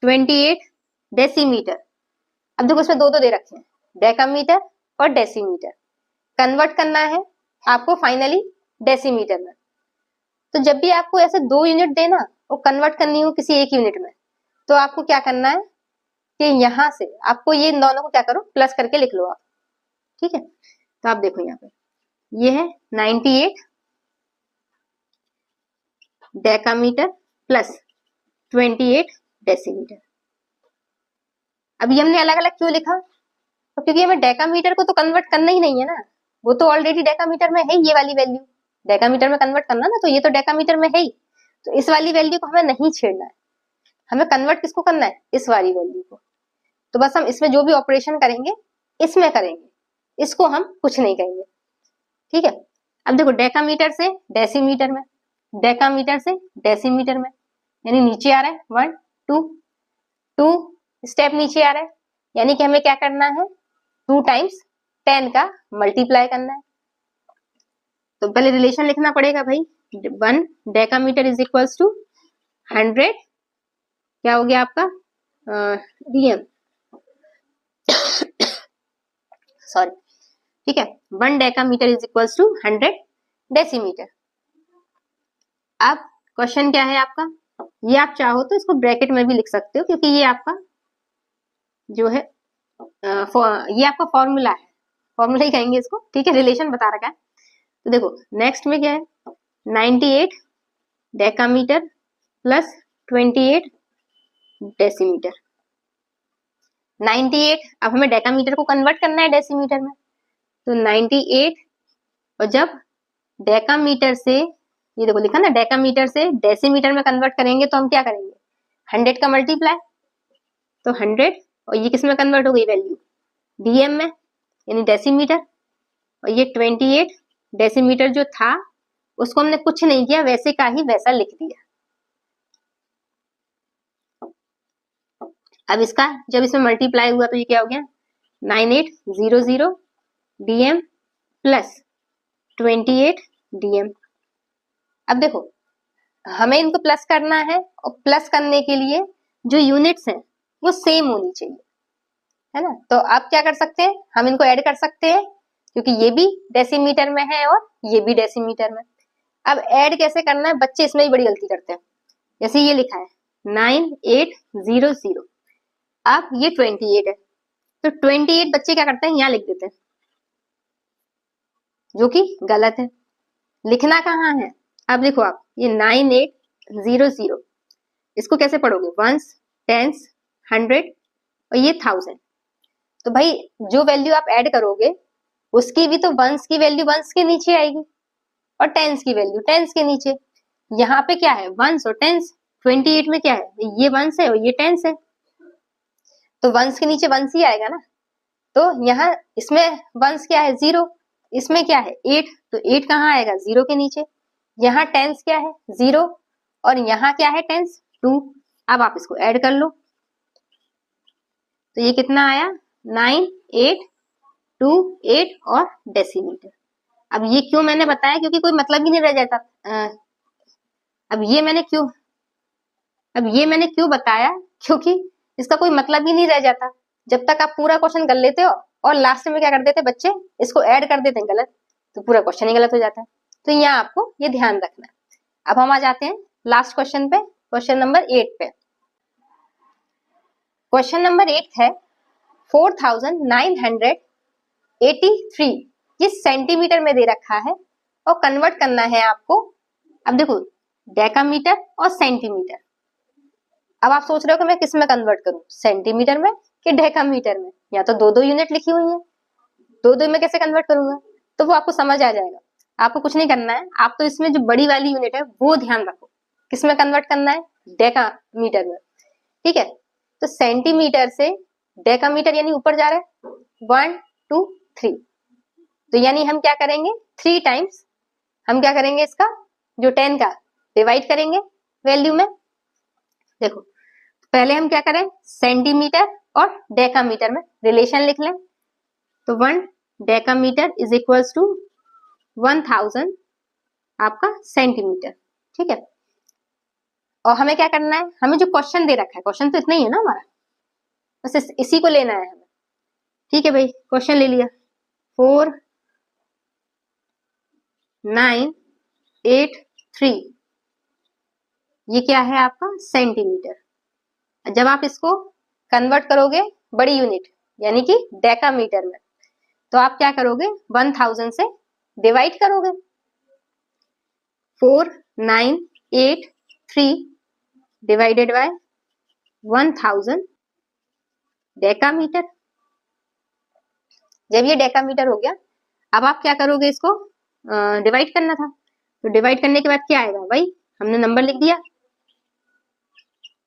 28 डेसीमीटर। अब देखो इसमें दो दे रखे हैं, डेकामीटर और डेसीमीटर। कन्वर्ट करना है आपको फाइनली डेसीमीटर में। तो जब भी आपको ऐसे 2 यूनिट देना और कन्वर्ट करनी हो किसी एक यूनिट में, तो आपको क्या करना है कि यहां से आपको ये इन दोनों को क्या करो, प्लस करके लिख लो आप। ठीक है, तो आप देखो यहाँ पे ये है 98 डेकामीटर प्लस 28 डेसीमीटर। अभी हमने अलग अलग क्यों लिखा, तो क्योंकि हमें डेकामीटर को तो कन्वर्ट करना ही नहीं है ना, वो तो ऑलरेडी डेकामीटर में है, ये वाली वैल्यू डेकामीटर में कन्वर्ट करना ना, तो ये तो डेकामीटर में है ही, तो इस वाली वैल्यू को हमें नहीं छेड़ना है। हमें कन्वर्ट किसको करना है, इस वाली वैल्यू को। तो बस हम इसमें जो भी ऑपरेशन करेंगे इसमें करेंगे, इसको हम कुछ नहीं करेंगे। ठीक है, अब देखो डेकामीटर से डेसीमीटर में, डेकामीटर से डेसीमीटर में, यानी नीचे आ रहा है 1 2 स्टेप नीचे आ रहा है, यानी कि हमें क्या करना है, 2 टाइम्स 10 का मल्टीप्लाई करना है। तो पहले रिलेशन लिखना पड़ेगा भाई, 1 डेकामीटर इज इक्वल्स टू 100, क्या हो गया आपका डीएम, सॉरी। ठीक है, 1 decametre is equals to 100 decimetre. अब क्वेश्चन क्या है आपका, ये आप चाहो तो इसको ब्रैकेट में भी लिख सकते हो, क्योंकि ये आपका जो है ये आपका फॉर्मूला है, फॉर्मूला ही कहेंगे इसको। ठीक है, रिलेशन बता रखा है। तो देखो नेक्स्ट में क्या है, 98 डेकामीटर प्लस 28 डेसीमीटर। 98, अब हमें डेकामीटर को कन्वर्ट करना है डेसीमीटर में, तो 98, और जब डेकामीटर से, ये देखो लिखा ना, डेकामीटर से डेसीमीटर में कन्वर्ट करेंगे तो हम क्या करेंगे, 100 का मल्टीप्लाई, तो 100, और ये किस में कन्वर्ट हो गई वैल्यू, डीएम में, यानी डेसीमीटर। और ये 28 डेसीमीटर जो था उसको हमने कुछ नहीं किया, वैसे का ही वैसा लिख दिया। अब इसका जब इसमें मल्टीप्लाई हुआ तो ये क्या हो गया 9800 DM प्लस 28 DM। अब देखो हमें इनको प्लस करना है और प्लस करने के लिए जो यूनिट्स हैं वो सेम होनी चाहिए, है ना। तो आप क्या कर सकते हैं, हम इनको ऐड कर सकते हैं क्योंकि ये भी डेसीमीटर में है और ये भी डेसीमीटर में। अब ऐड कैसे करना है, बच्चे इसमें ही बड़ी गलती करते हैं। जैसे ये लिखा है 9800, अब ये 28 है तो 28 बच्चे क्या करते हैं यहाँ लिख देते हैं, जो कि गलत है। लिखना कहाँ है, अब देखो आप ये 9800 इसको कैसे पढ़ोगे, वंस, टेंस, 100 और ये 1000। तो भाई जो वैल्यू आप ऐड करोगे उसकी भी तो वंस की वैल्यू वंस के नीचे आएगी और टेंस की वैल्यू टेंस के नीचे। यहाँ पे क्या है वंस और टेंस, 28 में क्या है ये वंस है और ये टेंस है, तो वंस के नीचे वंस ही आएगा ना। तो यहाँ इसमें वंस क्या है 0, इसमें क्या है 8, तो 8 कहाँ आएगा 0 के नीचे। यहाँ टेंस क्या है 0 और यहाँ क्या है टेंस 2। अब आप इसको ऐड कर लो तो ये कितना आया 9828 और डेसीमीटर। अब ये क्यों मैंने बताया, क्योंकि कोई मतलब ही नहीं रह जाता। अब ये मैंने क्यों बताया, क्योंकि इसका कोई मतलब ही नहीं रह जाता जब तक आप पूरा क्वेश्चन कर लेते हो और लास्ट में क्या कर देते बच्चे इसको ऐड कर देते हैं गलत, तो पूरा क्वेश्चन ही गलत हो जाता है। तो यहाँ आपको ये ध्यान रखना है। अब हम आ जाते हैं लास्ट क्वेश्चन पे, क्वेश्चन नंबर 8 पे। क्वेश्चन नंबर 8 है 4983, ये सेंटीमीटर में दे रखा है और कन्वर्ट करना है आपको। अब देखो डेकामीटर और सेंटीमीटर, अब आप सोच रहे हो कि मैं किस में कन्वर्ट करूं, सेंटीमीटर में कि डेकामीटर में, या तो दो यूनिट लिखी हुई है, दो में कैसे कन्वर्ट करूंगा, तो वो आपको समझ आ जाएगा। आपको कुछ नहीं करना है, आप तो इसमें जो बड़ी वाली यूनिट है वो ध्यान रखो, किस में कन्वर्ट करना है, डेकामीटर में, ठीक है। तो सेंटीमीटर से डेकामीटर यानी ऊपर जा रहा है 1 2 3, तो यानी हम क्या करेंगे 3 टाइम्स हम क्या करेंगे इसका जो 10 का डिवाइड करेंगे वैल्यू में। देखो पहले हम क्या करें सेंटीमीटर और डेकामीटर में रिलेशन लिख लें, तो 1 डेकामीटर इज इक्वल्स टू 1000 आपका सेंटीमीटर, ठीक है। और हमें क्या करना है, हमें जो क्वेश्चन दे रखा है, क्वेश्चन तो इतना ही है ना हमारा, बस इसी को लेना है हमें, ठीक है भाई। क्वेश्चन ले लिया 4983, ये क्या है आपका सेंटीमीटर। जब आप इसको कन्वर्ट करोगे बड़ी यूनिट यानी कि डेकामीटर में, तो आप क्या करोगे 1000 से डिवाइड करोगे। 4983 डिवाइडेड बाय 1000 डेकामीटर। जब ये डेकामीटर हो गया, अब आप क्या करोगे, इसको डिवाइड करना था, तो डिवाइड करने के बाद क्या आएगा भाई, हमने नंबर लिख दिया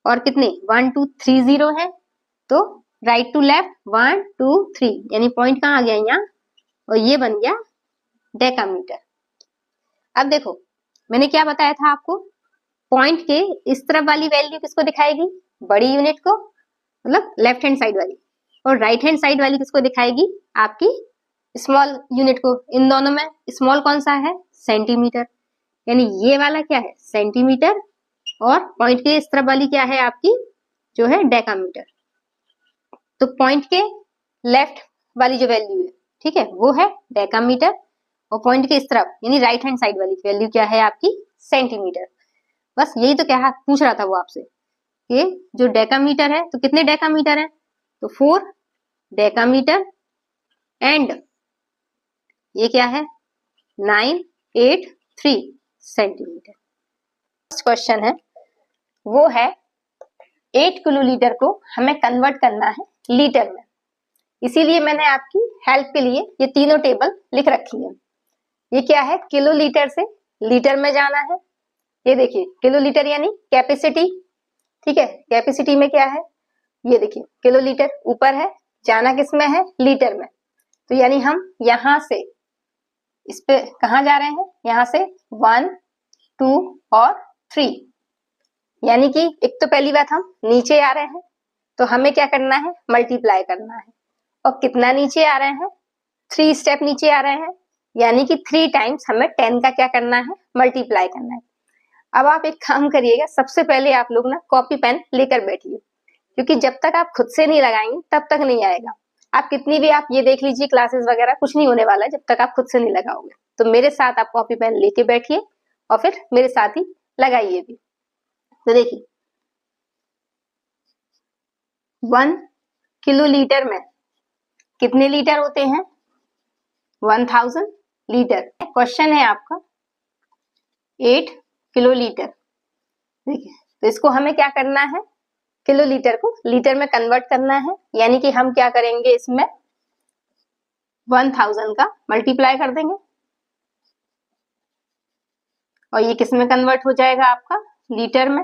और कितने 1 2 3 0 है, तो राइट टू लेफ्ट 1 2 3 यानी पॉइंट कहाँ आ गया यहाँ, और ये बन गया डेकामीटर। अब देखो मैंने क्या बताया था आपको, पॉइंट के इस तरफ वाली वैल्यू किसको दिखाएगी, बड़ी यूनिट को, मतलब लेफ्ट हैंड साइड वाली, और राइट हैंड साइड वाली किसको दिखाएगी, आपकी स्मॉल यूनिट को। इन दोनों में स्मॉल कौन सा है, सेंटीमीटर, यानी ये वाला क्या है सेंटीमीटर, और पॉइंट के इस तरफ वाली क्या है आपकी जो है डेकामीटर। तो पॉइंट के लेफ्ट वाली जो वैल्यू है, ठीक है, वो है डेकामीटर, और पॉइंट के इस तरफ यानी राइट हैंड साइड वाली वैल्यू क्या है आपकी सेंटीमीटर। बस यही तो क्या पूछ रहा था वो आपसे, कि जो डेकामीटर है तो कितने डेकामीटर है, तो 4 डेकामीटर, एंड ये क्या है 983 सेंटीमीटर। फर्स्ट क्वेश्चन है वो है 8 किलोलीटर को हमें कन्वर्ट करना है लीटर में, इसीलिए मैंने आपकी हेल्प के लिए ये तीनों टेबल लिख रखी है। ये क्या है, किलोलीटर से लीटर में जाना है। ये देखिए किलोलीटर यानी कैपेसिटी, ठीक है, कैपेसिटी में क्या है, ये देखिए किलोलीटर ऊपर है, जाना किस में है, लीटर में। तो यानी हम यहां से इस पे कहा जा रहे हैं, यहां से 1 2 और 3, यानी कि एक तो पहली बात हम नीचे आ रहे हैं, तो हमें क्या करना है, मल्टीप्लाई करना है। और कितना नीचे आ रहे हैं, 3 स्टेप नीचे आ रहे हैं, यानी कि 3 टाइम्स हमें 10 का क्या करना है, मल्टीप्लाई करना है। अब आप एक काम करिएगा, सबसे पहले आप लोग ना कॉपी पेन लेकर बैठिए, क्योंकि जब तक आप खुद से नहीं लगाएंगे तब तक नहीं आएगा। आप कितनी भी आप ये देख लीजिए क्लासेस वगैरह, कुछ नहीं होने वाला है जब तक आप खुद से नहीं लगाओगे। तो मेरे साथ आप कॉपी पेन लेके बैठिए और फिर मेरे साथ ही लगाइए भी। तो देखिए 1 किलोलीटर में कितने लीटर होते हैं, 1000 लीटर। क्वेश्चन है आपका 8 किलोलीटर। देखिए तो इसको हमें क्या करना है, किलोलीटर को लीटर में कन्वर्ट करना है, यानी कि हम क्या करेंगे, इसमें 1000 का मल्टीप्लाई कर देंगे और ये किस में कन्वर्ट हो जाएगा आपका, लीटर में।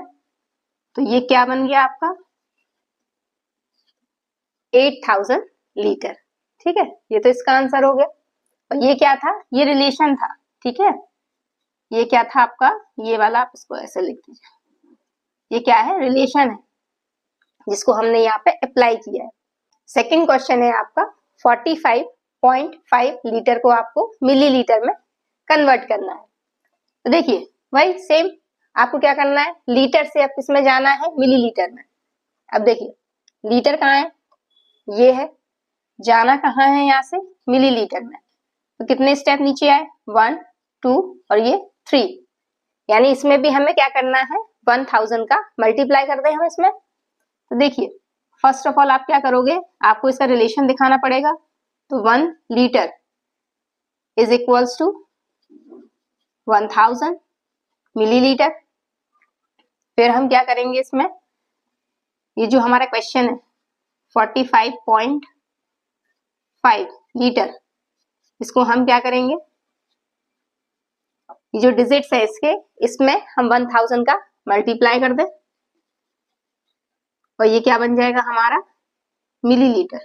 तो ये क्या बन गया आपका 8000 लीटर। ठीक है, ये तो इसका आंसर हो गया। और ये क्या था, ये रिलेशन था। ठीक है, ये क्या था आपका, ये वाला आप इसको ऐसे लिख दीजिए, ये क्या है, रिलेशन है, जिसको हमने यहाँ पे अप्लाई किया है। सेकंड क्वेश्चन है आपका 45.5 लीटर को आपको मिलीलीटर में कन्वर्ट करना है। तो देखिए वही सेम, आपको क्या करना है, लीटर से अब किसमें जाना है, मिलीलीटर में। अब देखिए लीटर कहाँ है, ये है, जाना कहाँ है, यहाँ से मिलीलीटर में। तो कितने स्टेप नीचे आए, 1 2 और ये 3, यानी इसमें भी हमें क्या करना है, 1000 का मल्टीप्लाई कर दें हम इसमें। तो देखिए फर्स्ट ऑफ ऑल आप क्या करोगे, आपको इसका रिलेशन दिखाना पड़ेगा। तो 1 litre is equals to 1000 millilitre. फिर हम क्या करेंगे इसमें, ये जो हमारा क्वेश्चन है 45.5 लीटर, इसको हम क्या करेंगे, ये जो डिजिट्स है इसके, इसमें हम 1000 का मल्टीप्लाई कर दें और ये क्या बन जाएगा हमारा, मिलीलीटर।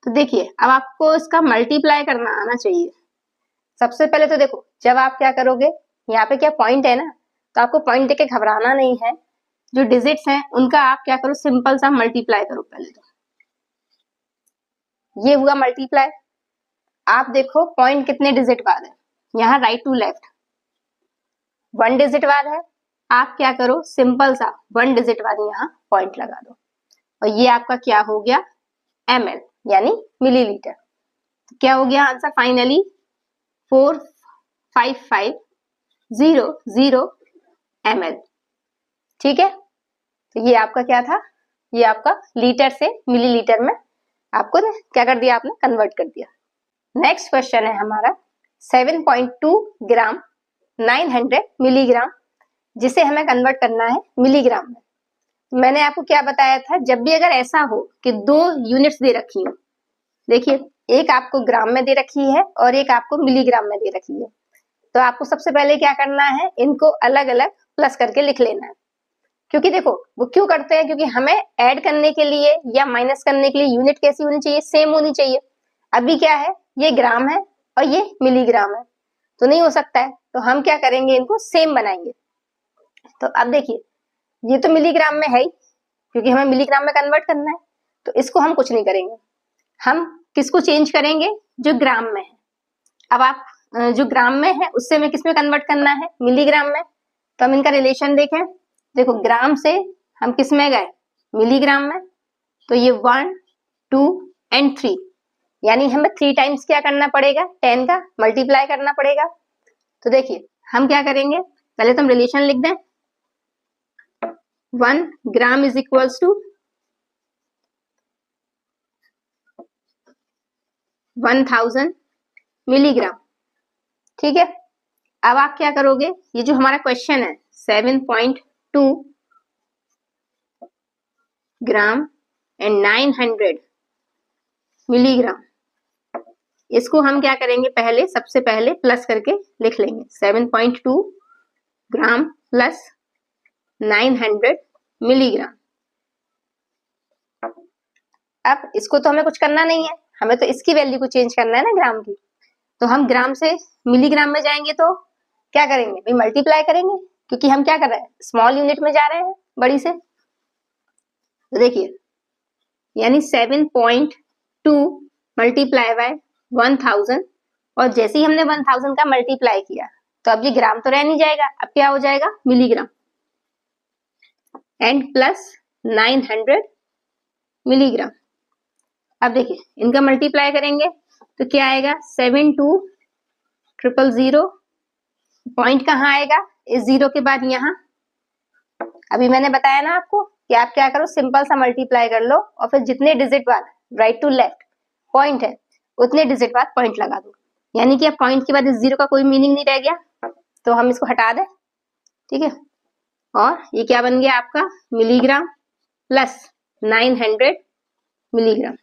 तो देखिए अब आपको इसका मल्टीप्लाई करना आना चाहिए। सबसे पहले तो देखो, जब आप क्या करोगे, यहाँ पे क्या पॉइंट है ना, तो आपको पॉइंट देके घबराना नहीं है। जो डिजिट्स हैं उनका आप क्या करो, सिंपल सा मल्टीप्लाई करो पहले। तो ये हुआ मल्टीप्लाई। आप देखो पॉइंट कितने डिजिट बाद है, यहाँ राइट टू लेफ्ट 1 डिजिट बाद है। आप क्या करो, सिंपल सा 1 डिजिट बाद यहाँ पॉइंट लगा दो और ये आपका क्या हो गया, ml यानी मिलीलीटर। तो क्या हो गया आंसर फाइनली, 45500 ml। ठीक है, तो ये आपका क्या था, ये आपका लीटर से मिलीलीटर में आपको ना क्या कर दिया, आपने कन्वर्ट कर दिया। नेक्स्ट क्वेश्चन है हमारा 7.2 ग्राम 900 मिलीग्राम, जिसे हमें कन्वर्ट करना है मिलीग्राम में। मैंने आपको क्या बताया था, जब भी अगर ऐसा हो कि 2 यूनिट्स दे रखी हो, देखिए एक आपको ग्राम में दे रखी है और एक आपको मिलीग्राम में दे रखी है, तो आपको सबसे पहले क्या करना है, इनको अलग अलग प्लस करके लिख लेना है। क्योंकि देखो वो क्यों करते हैं, क्योंकि हमें ऐड करने के लिए या माइनस करने के लिए यूनिट कैसी होनी चाहिए, सेम होनी चाहिए। अभी क्या है, ये ग्राम है और ये मिलीग्राम है, तो नहीं हो सकता है, तो हम क्या करेंगे, इनको सेम बनाएंगे। तो अब देखिए ये तो मिलीग्राम में है ही, क्योंकि हमें मिलीग्राम में कन्वर्ट करना है, तो इसको हम कुछ नहीं करेंगे, हम किसको चेंज करेंगे, जो ग्राम में है। अब आप जो ग्राम में है उससे हमें किस में कन्वर्ट करना है, मिलीग्राम में। तो हम इनका रिलेशन देखें, देखो ग्राम से हम किस में गए, मिलीग्राम में। तो ये 1 2 एंड 3, यानी हमें 3 टाइम्स क्या करना पड़ेगा, 10 का मल्टीप्लाई करना पड़ेगा। तो देखिए हम क्या करेंगे, पहले तो हम रिलेशन लिख दें, 1 gram is equals to 1000 milligram. ठीक है, अब आप क्या करोगे, ये जो हमारा क्वेश्चन है 7.2 ग्राम एंड 900 मिलीग्राम, इसको हम क्या करेंगे, पहले सबसे पहले प्लस करके लिख लेंगे, 7.2 ग्राम प्लस 900 मिलीग्राम। अब इसको तो हमें कुछ करना नहीं है, हमें तो इसकी वैल्यू को चेंज करना है ना ग्राम की। तो हम ग्राम से मिलीग्राम में जाएंगे तो क्या करेंगे, भाई मल्टीप्लाई करेंगे, क्योंकि हम क्या कर रहे हैं, स्मॉल यूनिट में जा रहे हैं बड़ी से। तो देखिए यानी 7.2 मल्टीप्लाई बाय 1000, और जैसे ही हमने 1000 का मल्टीप्लाई किया तो अब ये ग्राम तो रह नहीं जाएगा, अब क्या हो जाएगा मिलीग्राम, एंड प्लस 900 मिलीग्राम। अब देखिए इनका मल्टीप्लाई करेंगे तो क्या आएगा 72000, पॉइंट कहाँ आएगा इस जीरो के बाद यहाँ। अभी मैंने बताया ना आपको कि आप क्या करो, सिंपल सा मल्टीप्लाई कर लो और फिर जितने डिजिट बाद राइट टू लेफ्ट पॉइंट है उतने डिजिट बाद पॉइंट लगा दो, यानी कि अब पॉइंट के बाद इस जीरो का कोई मीनिंग नहीं रह गया, तो हम इसको हटा दें, ठीक है। और ये क्या बन गया आपका मिलीग्राम प्लस 900 मिलीग्राम।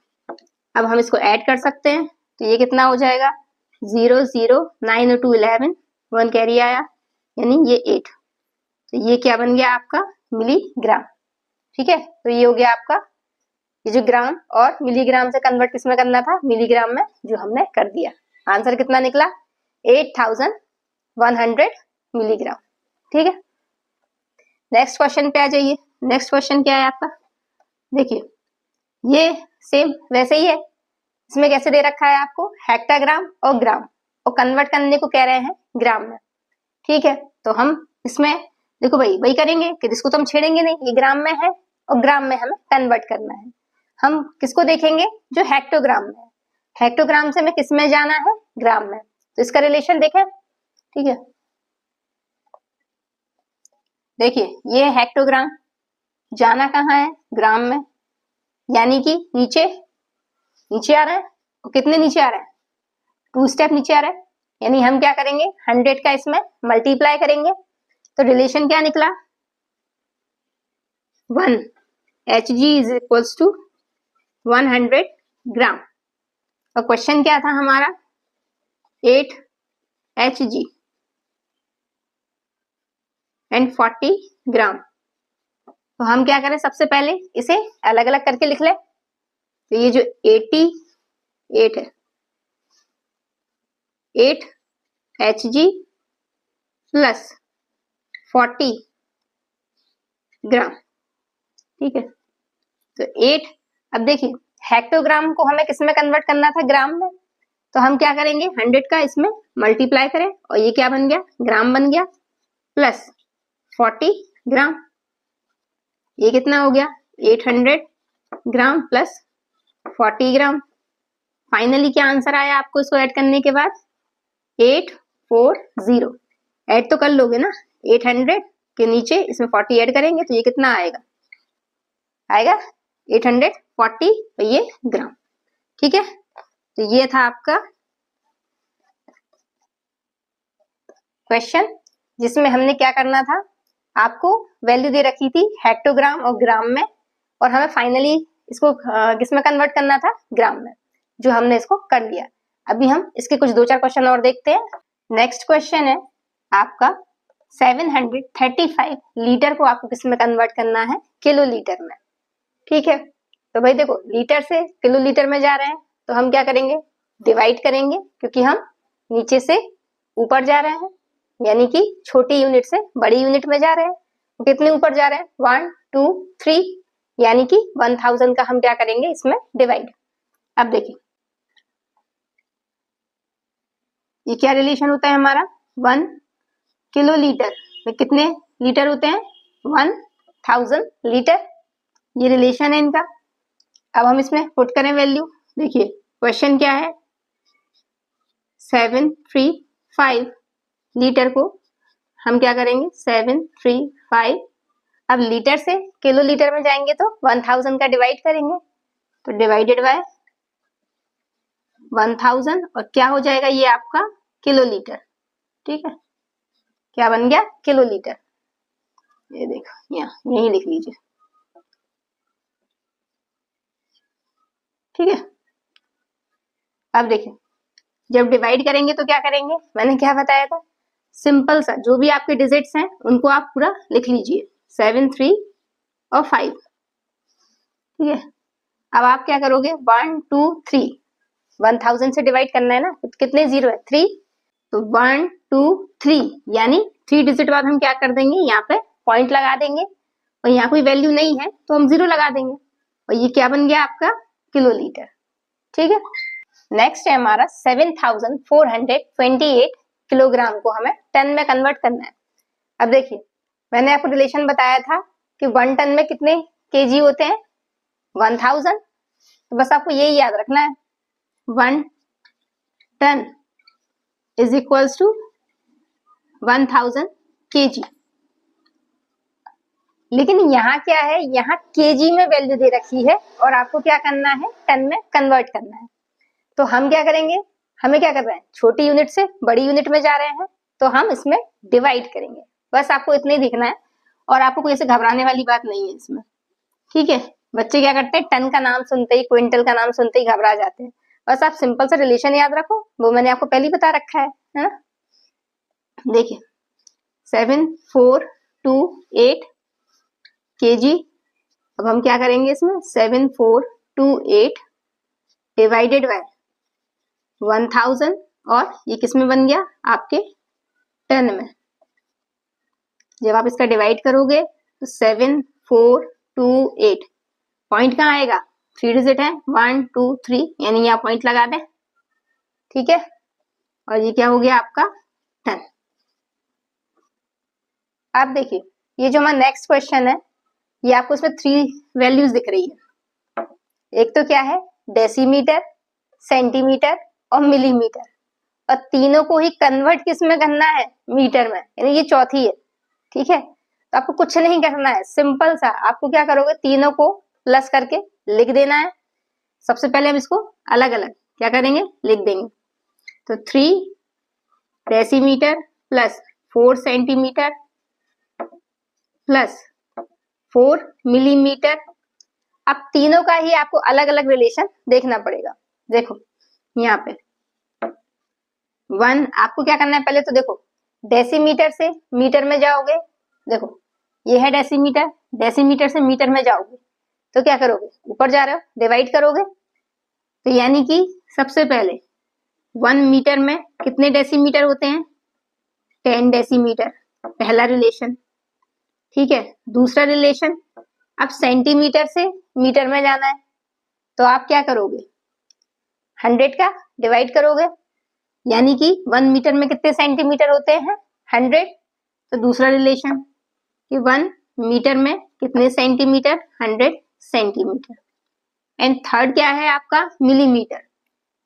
अब हम इसको ऐड कर सकते हैं, तो ये कितना हो जाएगा 0 0 9 2 11, 1 कैरी आया यानी ये 8, तो ये क्या बन गया आपका मिलीग्राम, ठीक है। तो ये हो गया आपका, ये जो ग्राम और मिलीग्राम से कन्वर्ट किसमें करना था मिलीग्राम में, जो हमने कर दिया। आंसर कितना निकला 8100 मिलीग्राम, ठीक है। नेक्स्ट क्वेश्चन पे आ जाइए। नेक्स्ट क्वेश्चन क्या है आपका, देखिए ये सेम वैसे ही है, इसमें कैसे दे रखा है आपको हेक्टाग्राम और ग्राम, और कन्वर्ट करने को कह रहे हैं ग्राम में, ठीक है। तो हम इसमें देखो भाई वही करेंगे कि जिसको तो हम छेड़ेंगे नहीं, ये ग्राम में है और ग्राम में हमें कन्वर्ट करना है। हम किसको देखेंगे जो हेक्टोग्राम में है, हेक्टोग्राम से हमें किस में जाना है ग्राम में, तो इसका रिलेशन देखें, ठीक है। देखिए ये हेक्टोग्राम, जाना कहाँ है ग्राम में, यानी कि नीचे नीचे आ रहा है, और कितने नीचे आ रहा है 2 स्टेप नीचे आ रहा है, यानी हम क्या करेंगे 100 का इसमें मल्टीप्लाई करेंगे, तो रिलेशन क्या निकला 1 Hg इज इक्वल्स टू 100 ग्राम, और क्वेश्चन क्या था हमारा 8 Hg एंड 40 ग्राम। तो हम क्या करें, सबसे पहले इसे अलग अलग करके लिख ले, तो ये जो 88 है 8 Hg प्लस 40 ग्राम, ठीक है। तो 8, अब देखिए हेक्टोग्राम को हमें किस में कन्वर्ट करना था ग्राम में, तो हम क्या करेंगे 100 का इसमें मल्टीप्लाई करें, और ये क्या बन गया ग्राम बन गया, प्लस 40 ग्राम, ये कितना हो गया 800 ग्राम प्लस 40 ग्राम। फाइनली क्या आंसर आया आपको इसको ऐड करने के बाद 840, ऐड तो कर लोगे ना, 800 के नीचे इसमें 40 ऐड करेंगे तो ये कितना आएगा, आएगा 840 तो ये ग्राम, ठीक है। तो ये था आपका क्वेश्चन, जिसमें हमने क्या करना था, आपको वैल्यू दे रखी थी हेक्टोग्राम और ग्राम में, और हमें फाइनली इसको किसमें कन्वर्ट करना था ग्राम में, जो हमने इसको कर लिया। अभी हम इसके कुछ 2-4 क्वेश्चन और देखते हैं। नेक्स्ट क्वेश्चन है आपका 735 लीटर को आपको किस में कन्वर्ट करना है किलो लीटर में, ठीक है। तो भाई देखो लीटर से किलो लीटर में जा रहे हैं, तो हम क्या करेंगे डिवाइड करेंगे, क्योंकि हम नीचे से ऊपर जा रहे हैं, यानी कि छोटी यूनिट से बड़ी यूनिट में जा रहे हैं। तो कितने ऊपर जा रहे हैं 1 2 3, यानी कि 1000 का हम क्या करेंगे इसमें डिवाइड। अब देखिए ये क्या रिलेशन होता है हमारा 1 किलो लीटर में कितने लीटर होते हैं 1000 लीटर, ये रिलेशन है इनका। अब हम इसमें पुट करें वैल्यू, देखिए क्वेश्चन क्या है 735 लीटर को हम क्या करेंगे 735, अब लीटर से किलो लीटर में जाएंगे तो 1000 का डिवाइड करेंगे, तो डिवाइडेड बाय 1000, और क्या हो जाएगा ये आपका किलो लीटर, ठीक है। क्या बन गया किलो लीटर, ये देखो यहाँ यही लिख लीजिए, ठीक है। अब देखिए जब डिवाइड करेंगे तो क्या करेंगे, मैंने क्या बताया था, सिंपल सा जो भी आपके डिजिट्स हैं उनको आप पूरा लिख लीजिए 7 3 और 5, ठीक है। अब आप क्या करोगे 1 2 3, 1000 से डिवाइड करना है ना, तो कितने जीरो है 3, तो 1 2 3 यानी 3 डिजिट बाद हम क्या कर देंगे यहाँ पे पॉइंट लगा देंगे, और यहाँ कोई वैल्यू नहीं है तो हम 0 लगा देंगे, और ये क्या बन गया आपका किलोलीटर। ठीक है, नेक्स्ट है हमारा 7428 किलोग्राम को हमें टन में कन्वर्ट करना है। अब देखिए, मैंने आपको रिलेशन बताया था कि 1 टन में कितने केजी होते हैं, 1000। तो बस आपको यही याद रखना है, 1 ton is equals to 1000 KG. लेकिन यहाँ क्या है, यहाँ केजी में वैल्यू दे रखी है और आपको क्या करना है, टन में कन्वर्ट करना है। तो हम क्या करेंगे, हमें क्या कर रहे हैं, छोटी यूनिट से बड़ी यूनिट में जा रहे हैं, तो हम इसमें डिवाइड करेंगे। बस आपको इतना ही दिखना है, और आपको कोई ऐसे घबराने वाली बात नहीं है इसमें। ठीक है, बच्चे क्या करते हैं, टन का नाम सुनते ही, क्विंटल का नाम सुनते ही घबरा जाते हैं। बस आप सिंपल सा रिलेशन याद रखो, वो मैंने आपको पहले ही बता रखा है ना। देखिए 7428 केजी। अब हम क्या करेंगे इसमें, 7428 डिवाइडेड बाय 1000, और ये किस में बन गया, आपके टन में। जब आप इसका डिवाइड करोगे तो 7428 पॉइंट कहाँ आएगा, 3 डिजिट है, 1 2 3, यानी यहाँ पॉइंट लगा दें। ठीक है, और ये क्या हो गया आपका टन। अब देखिए, ये जो हमारा नेक्स्ट क्वेश्चन है, ये आपको इसमें 3 वैल्यूज दिख रही है। एक तो क्या है, डेसीमीटर, सेंटीमीटर और मिलीमीटर, और तीनों को ही कन्वर्ट किस में करना है, मीटर में, यानी ये चौथी है। ठीक है, तो आपको कुछ नहीं करना है, सिंपल सा आपको क्या करोगे, तीनों को प्लस करके लिख देना है। सबसे पहले हम इसको अलग अलग क्या करेंगे, लिख देंगे। तो 3 decimetre plus 4 centimetre plus 4 millimetre. अब तीनों का ही आपको अलग अलग रिलेशन देखना पड़ेगा। देखो यहाँ पे 1, आपको क्या करना है, पहले तो देखो डेसीमीटर से मीटर में जाओगे। देखो ये है डेसीमीटर, डेसीमीटर से मीटर में जाओगे तो क्या करोगे, ऊपर जा रहे हो, डिवाइड करोगे। तो यानी कि सबसे पहले 1 मीटर में कितने डेसीमीटर होते हैं, 10 डेसीमीटर, पहला रिलेशन। ठीक है, दूसरा रिलेशन, अब सेंटीमीटर से मीटर में जाना है तो आप क्या करोगे, 100 का डिवाइड करोगे, यानी कि 1 मीटर में कितने सेंटीमीटर होते हैं, 100। तो दूसरा रिलेशन कि 1 मीटर में कितने सेंटीमीटर, 100 सेंटीमीटर। एंड थर्ड क्या है आपका, मिलीमीटर,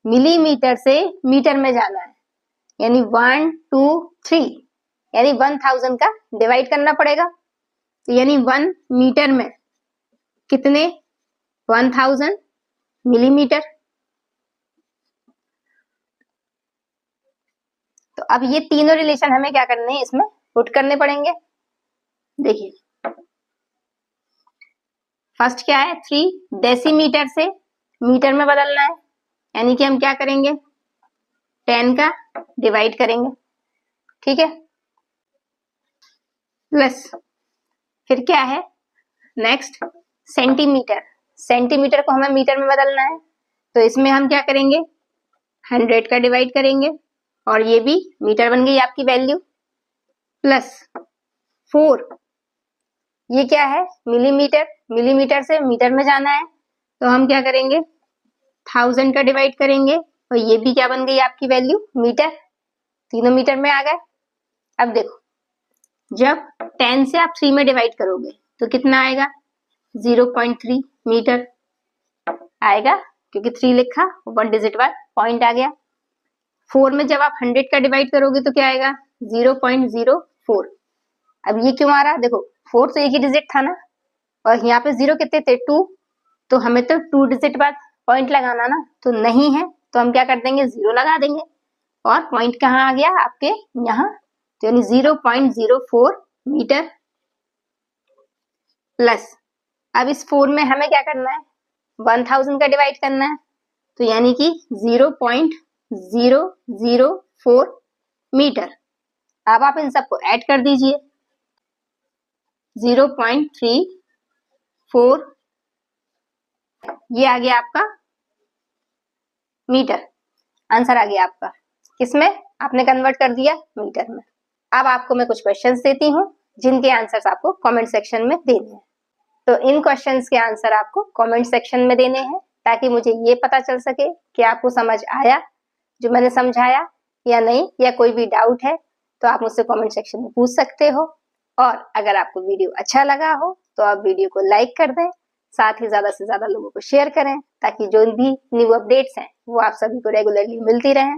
मिलीमीटर से मीटर में जाना है, यानी 1 2 3, यानी 1000 का डिवाइड करना पड़ेगा। तो यानी 1 मीटर में कितने, 1000 मिलीमीटर। तो अब ये तीनों रिलेशन हमें क्या करने हैं, इसमें पुट करने पड़ेंगे। देखिए फर्स्ट क्या है, 3 डेसीमीटर से मीटर में बदलना है, यानी कि हम क्या करेंगे, 10 का डिवाइड करेंगे। ठीक है, प्लस फिर क्या है नेक्स्ट, सेंटीमीटर, सेंटीमीटर को हमें मीटर में बदलना है, तो इसमें हम क्या करेंगे, 100 का डिवाइड करेंगे, और ये भी मीटर बन गई आपकी वैल्यू। प्लस 4, ये क्या है, मिलीमीटर, मिलीमीटर से मीटर में जाना है तो हम क्या करेंगे, 1000 का डिवाइड करेंगे, और ये भी क्या बन गई आपकी वैल्यू, मीटर। तीनों मीटर में आ गए। अब देखो जब 10 से आप 3 में डिवाइड करोगे तो कितना आएगा, 0.3 मीटर आएगा, क्योंकि 3 लिखा, 1 डिजिट बाद पॉइंट आ गया। 4 में जब आप 100 का डिवाइड करोगे तो क्या आएगा, 0.04। अब ये क्यों आ रहा, देखो 4 तो एक ही डिजिट था ना, और यहाँ पे 0 कितने थे, 2, तो हमें तो 2 डिजिट बाद पॉइंट लगाना ना, तो नहीं है तो हम क्या कर देंगे, 0 लगा देंगे, और पॉइंट कहाँ आ गया आपके यहाँ, तो यानी 0.04 मीटर। प्लस अब इस 4 में हमें क्या करना है, 1000 का डिवाइड करना है, तो यानी कि 0.004 मीटर। अब आप इन सबको ऐड कर दीजिए, 0.34, ये आ गया आपका मीटर। आंसर आ गया आपका, किसमें आपने कन्वर्ट कर दिया, मीटर में। अब आपको मैं कुछ क्वेश्चंस देती हूँ, जिनके आंसर्स आपको कमेंट सेक्शन में देने हैं। तो इन क्वेश्चंस के आंसर आपको कमेंट सेक्शन में देने हैं, ताकि मुझे ये पता चल सके कि आपको समझ आया जो मैंने समझाया या नहीं, या कोई भी डाउट है तो आप मुझसे कमेंट सेक्शन में पूछ सकते हो। और अगर आपको वीडियो अच्छा लगा हो तो आप वीडियो को लाइक कर दें, साथ ही ज्यादा से ज्यादा लोगों को शेयर करें, ताकि जो भी न्यू अपडेट्स हैं वो आप सभी को रेगुलरली मिलती रहें।